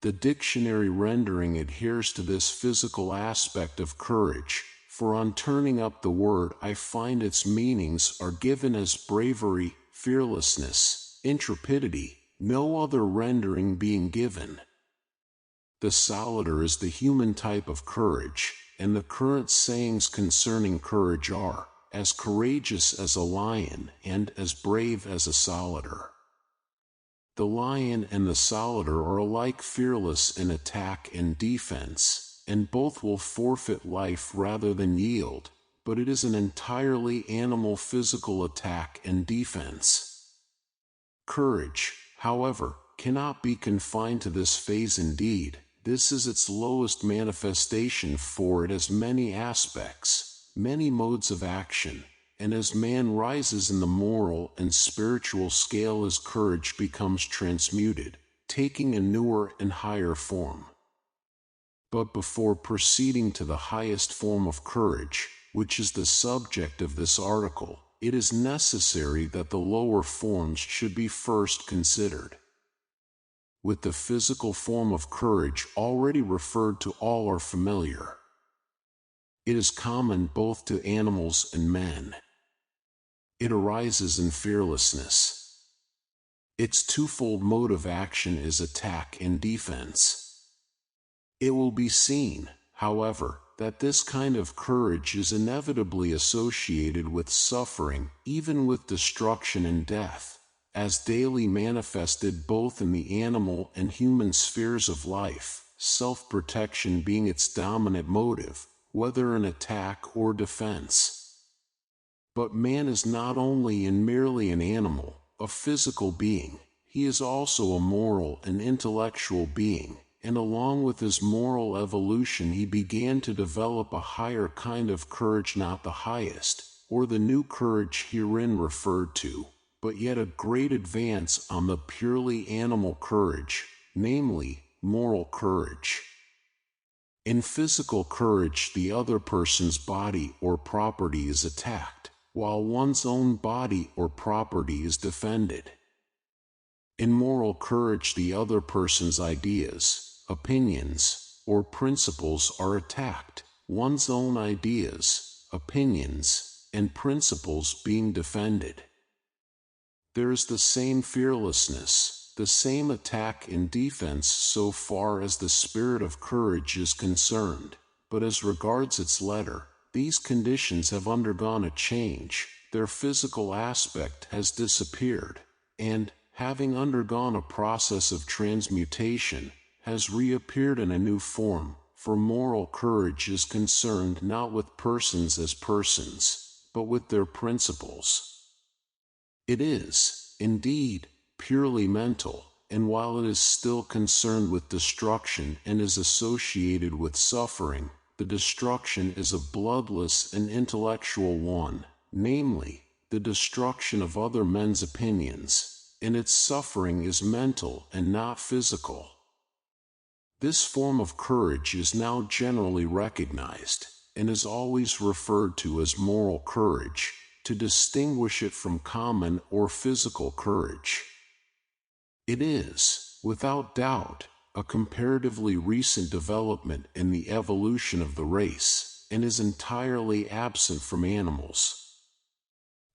The dictionary rendering adheres to this physical aspect of courage, for on turning up the word I find its meanings are given as bravery, fearlessness, intrepidity, no other rendering being given. The solider is the human type of courage, and the current sayings concerning courage are, as courageous as a lion and as brave as a solider. The lion and the solider are alike fearless in attack and defense, and both will forfeit life rather than yield, but it is an entirely animal physical attack and defense. Courage, however, cannot be confined to this phase indeed. This is its lowest manifestation, for it has many aspects, many modes of action, and as man rises in the moral and spiritual scale his courage becomes transmuted, taking a newer and higher form. But before proceeding to the highest form of courage, which is the subject of this article, it is necessary that the lower forms should be first considered. With the physical form of courage already referred to, all are familiar. It is common both to animals and men. It arises in fearlessness. Its twofold mode of action is attack and defense. It will be seen, however, that this kind of courage is inevitably associated with suffering, even with destruction and death, as daily manifested both in the animal and human spheres of life, self-protection being its dominant motive, whether in attack or defense. But man is not only and merely an animal, a physical being, he is also a moral and intellectual being, and along with his moral evolution he began to develop a higher kind of courage, not the highest, or the new courage herein referred to, but yet a great advance on the purely animal courage, namely, moral courage. In physical courage, the other person's body or property is attacked, while one's own body or property is defended. In moral courage, the other person's ideas, opinions, or principles are attacked, one's own ideas, opinions, and principles being defended. There is the same fearlessness, the same attack and defense so far as the spirit of courage is concerned, but as regards its letter, these conditions have undergone a change, their physical aspect has disappeared, and, having undergone a process of transmutation, has reappeared in a new form, for moral courage is concerned not with persons as persons, but with their principles. It is, indeed, purely mental, and while it is still concerned with destruction and is associated with suffering, the destruction is a bloodless and intellectual one, namely, the destruction of other men's opinions, and its suffering is mental and not physical. This form of courage is now generally recognized, and is always referred to as moral courage, to distinguish it from common or physical courage. It is, without doubt, a comparatively recent development in the evolution of the race, and is entirely absent from animals.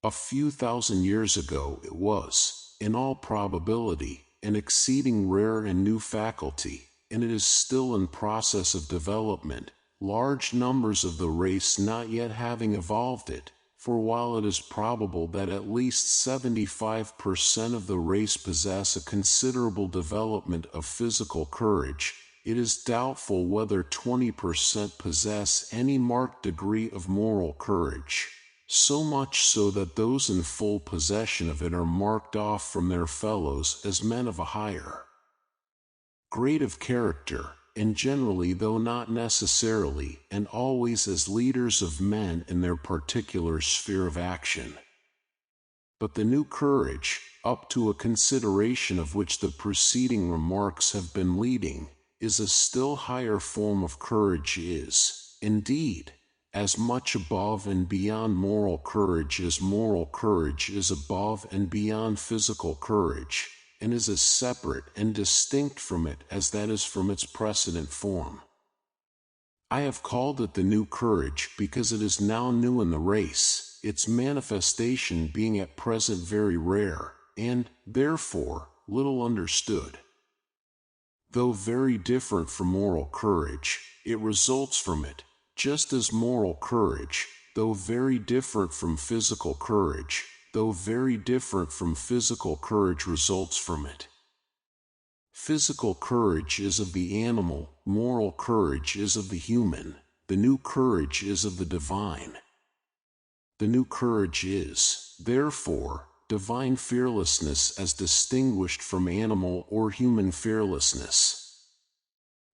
A few thousand years ago it was, in all probability, an exceeding rare and new faculty, and it is still in process of development, large numbers of the race not yet having evolved it, for while it is probable that at least 75% of the race possess a considerable development of physical courage, it is doubtful whether 20% possess any marked degree of moral courage, so much so that those in full possession of it are marked off from their fellows as men of a higher grade of character, and generally, though not necessarily, and always as leaders of men in their particular sphere of action. But the new courage, up to a consideration of which the preceding remarks have been leading, is a still higher form of courage, is, indeed, as much above and beyond moral courage as moral courage is above and beyond physical courage, and is as separate and distinct from it as that is from its precedent form. I have called it the new courage because it is now new in the race, its manifestation being at present very rare, and, therefore, little understood. Though very different from moral courage, it results from it, just as moral courage, though very different from physical courage, though very different from physical courage results from it. Physical courage is of the animal, moral courage is of the human, the new courage is of the divine. The new courage is, therefore, divine fearlessness as distinguished from animal or human fearlessness.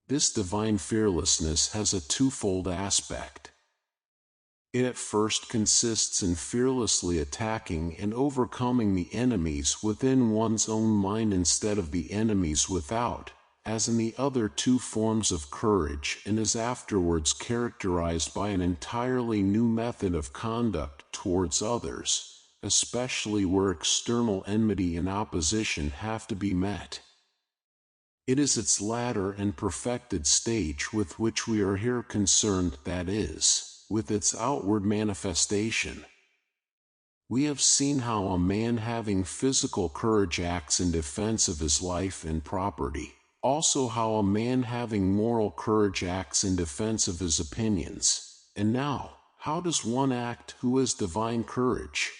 This divine fearlessness has a twofold aspect. It at first consists in fearlessly attacking and overcoming the enemies within one's own mind instead of the enemies without, as in the other two forms of courage, and is afterwards characterized by an entirely new method of conduct towards others, especially where external enmity and opposition have to be met. It is its latter and perfected stage with which we are here concerned, that is, with its outward manifestation. We have seen how a man having physical courage acts in defense of his life and property, also how a man having moral courage acts in defense of his opinions, and now, how does one act who has divine courage?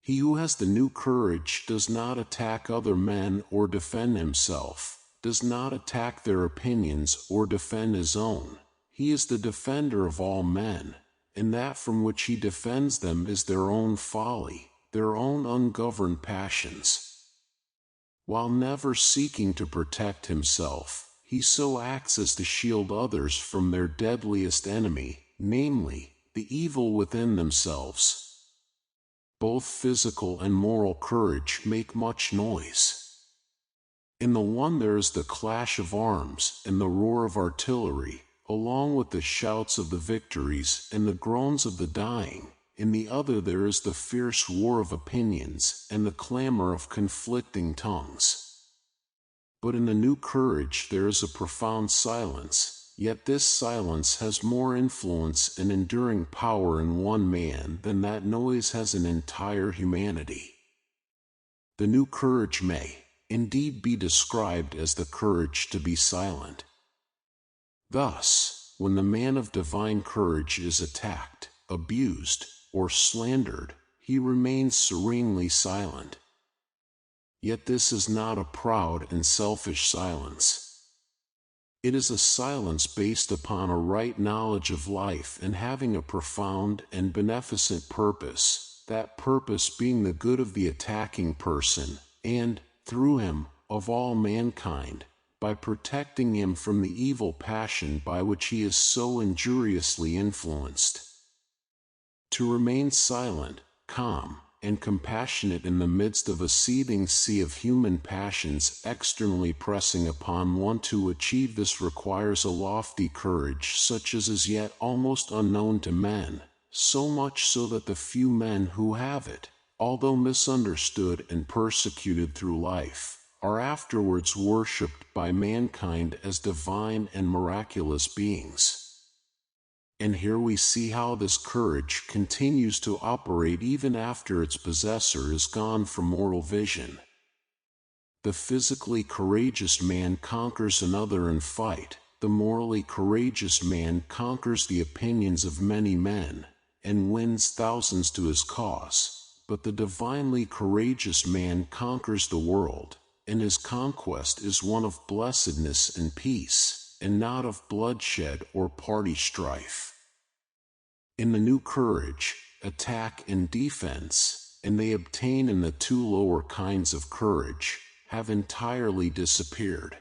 He who has the new courage does not attack other men or defend himself, does not attack their opinions or defend his own. He is the defender of all men, and that from which he defends them is their own folly, their own ungoverned passions. While never seeking to protect himself, he so acts as to shield others from their deadliest enemy, namely, the evil within themselves. Both physical and moral courage make much noise. In the one there is the clash of arms and the roar of artillery, along with the shouts of the victories and the groans of the dying. In the other there is the fierce war of opinions and the clamor of conflicting tongues. But in the new courage there is a profound silence, yet this silence has more influence and enduring power in one man than that noise has in entire humanity. The new courage may, indeed, be described as the courage to be silent. Thus, when the man of divine courage is attacked, abused, or slandered, he remains serenely silent. Yet this is not a proud and selfish silence. It is a silence based upon a right knowledge of life and having a profound and beneficent purpose, that purpose being the good of the attacking person, and, through him, of all mankind, by protecting him from the evil passion by which he is so injuriously influenced. To remain silent, calm, and compassionate in the midst of a seething sea of human passions externally pressing upon one, to achieve this requires a lofty courage such as is yet almost unknown to men, so much so that the few men who have it, although misunderstood and persecuted through life, are afterwards worshipped by mankind as divine and miraculous beings. And here we see how this courage continues to operate even after its possessor is gone from mortal vision. The physically courageous man conquers another in fight, the morally courageous man conquers the opinions of many men, and wins thousands to his cause, but the divinely courageous man conquers the world, and his conquest is one of blessedness and peace, and not of bloodshed or party strife. In the new courage, attack and defense, and they obtain in the two lower kinds of courage, have entirely disappeared.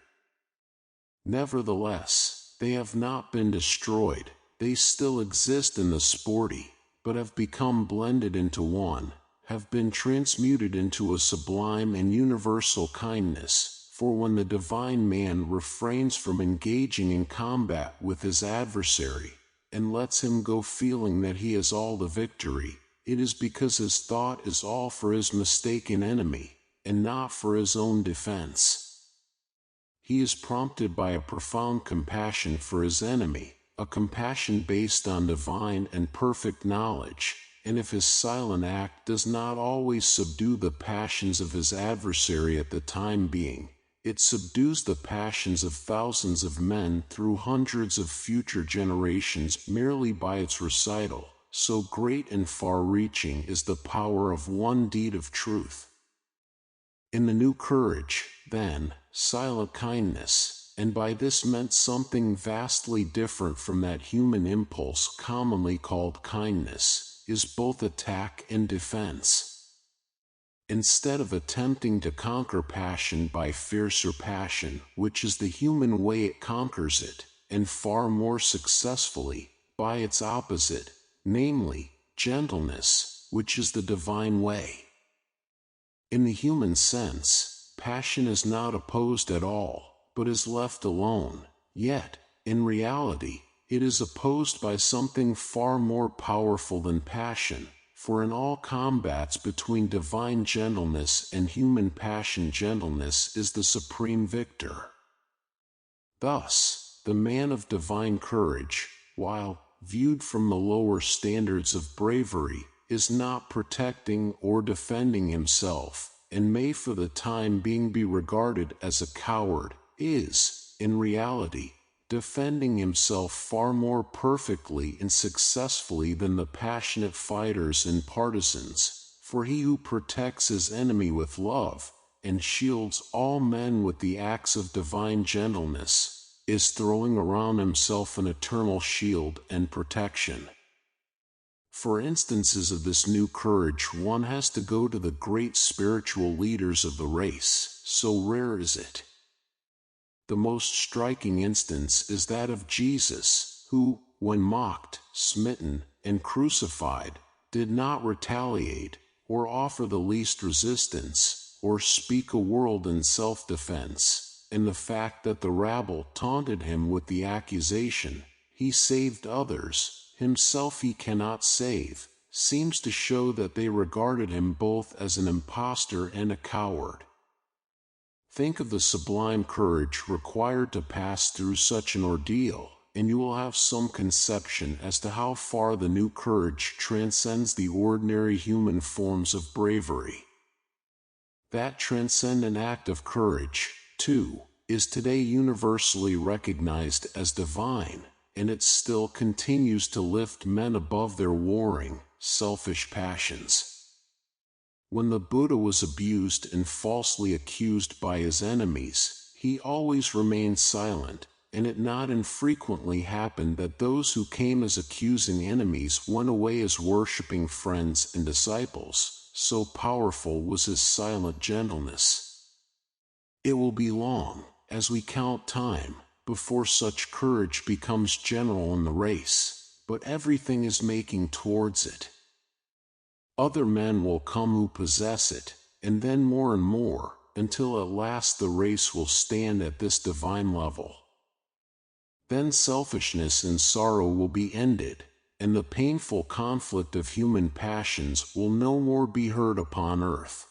Nevertheless, they have not been destroyed, they still exist in the sporty, but have become blended into one, have been transmuted into a sublime and universal kindness, for when the divine man refrains from engaging in combat with his adversary, and lets him go feeling that he has all the victory, it is because his thought is all for his mistaken enemy, and not for his own defense. He is prompted by a profound compassion for his enemy, a compassion based on divine and perfect knowledge, and if his silent act does not always subdue the passions of his adversary at the time being, it subdues the passions of thousands of men through hundreds of future generations merely by its recital. So great and far-reaching is the power of one deed of truth. In the new courage, then, silent kindness, and by this meant something vastly different from that human impulse commonly called kindness, is both attack and defense. Instead of attempting to conquer passion by fiercer passion, which is the human way, it conquers it, and far more successfully, by its opposite, namely, gentleness, which is the divine way. In the human sense, passion is not opposed at all, but is left alone, yet, in reality, it is opposed by something far more powerful than passion, for in all combats between divine gentleness and human passion, gentleness is the supreme victor. Thus, the man of divine courage, while viewed from the lower standards of bravery, is not protecting or defending himself, and may for the time being be regarded as a coward, is, in reality, defending himself far more perfectly and successfully than the passionate fighters and partisans, for he who protects his enemy with love, and shields all men with the axe of divine gentleness, is throwing around himself an eternal shield and protection. For instances of this new courage one has to go to the great spiritual leaders of the race, so rare is it. The most striking instance is that of Jesus, who, when mocked, smitten, and crucified, did not retaliate, or offer the least resistance, or speak a word in self-defense, and the fact that the rabble taunted him with the accusation, "He saved others, himself he cannot save," seems to show that they regarded him both as an impostor and a coward. Think of the sublime courage required to pass through such an ordeal, and you will have some conception as to how far the new courage transcends the ordinary human forms of bravery. That transcendent act of courage, too, is today universally recognized as divine, and it still continues to lift men above their warring, selfish passions. When the Buddha was abused and falsely accused by his enemies, he always remained silent, and it not infrequently happened that those who came as accusing enemies went away as worshipping friends and disciples, so powerful was his silent gentleness. It will be long, as we count time, before such courage becomes general in the race, but everything is making towards it. Other men will come who possess it, and then more and more, until at last the race will stand at this divine level. Then selfishness and sorrow will be ended, and the painful conflict of human passions will no more be heard upon earth.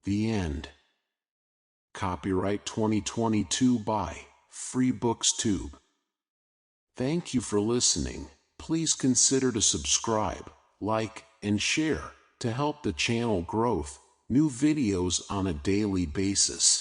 The end. Copyright 2022 by Free Books Tube. Thank you for listening. Please consider to subscribe, like, and share to help the channel growth, new videos on a daily basis.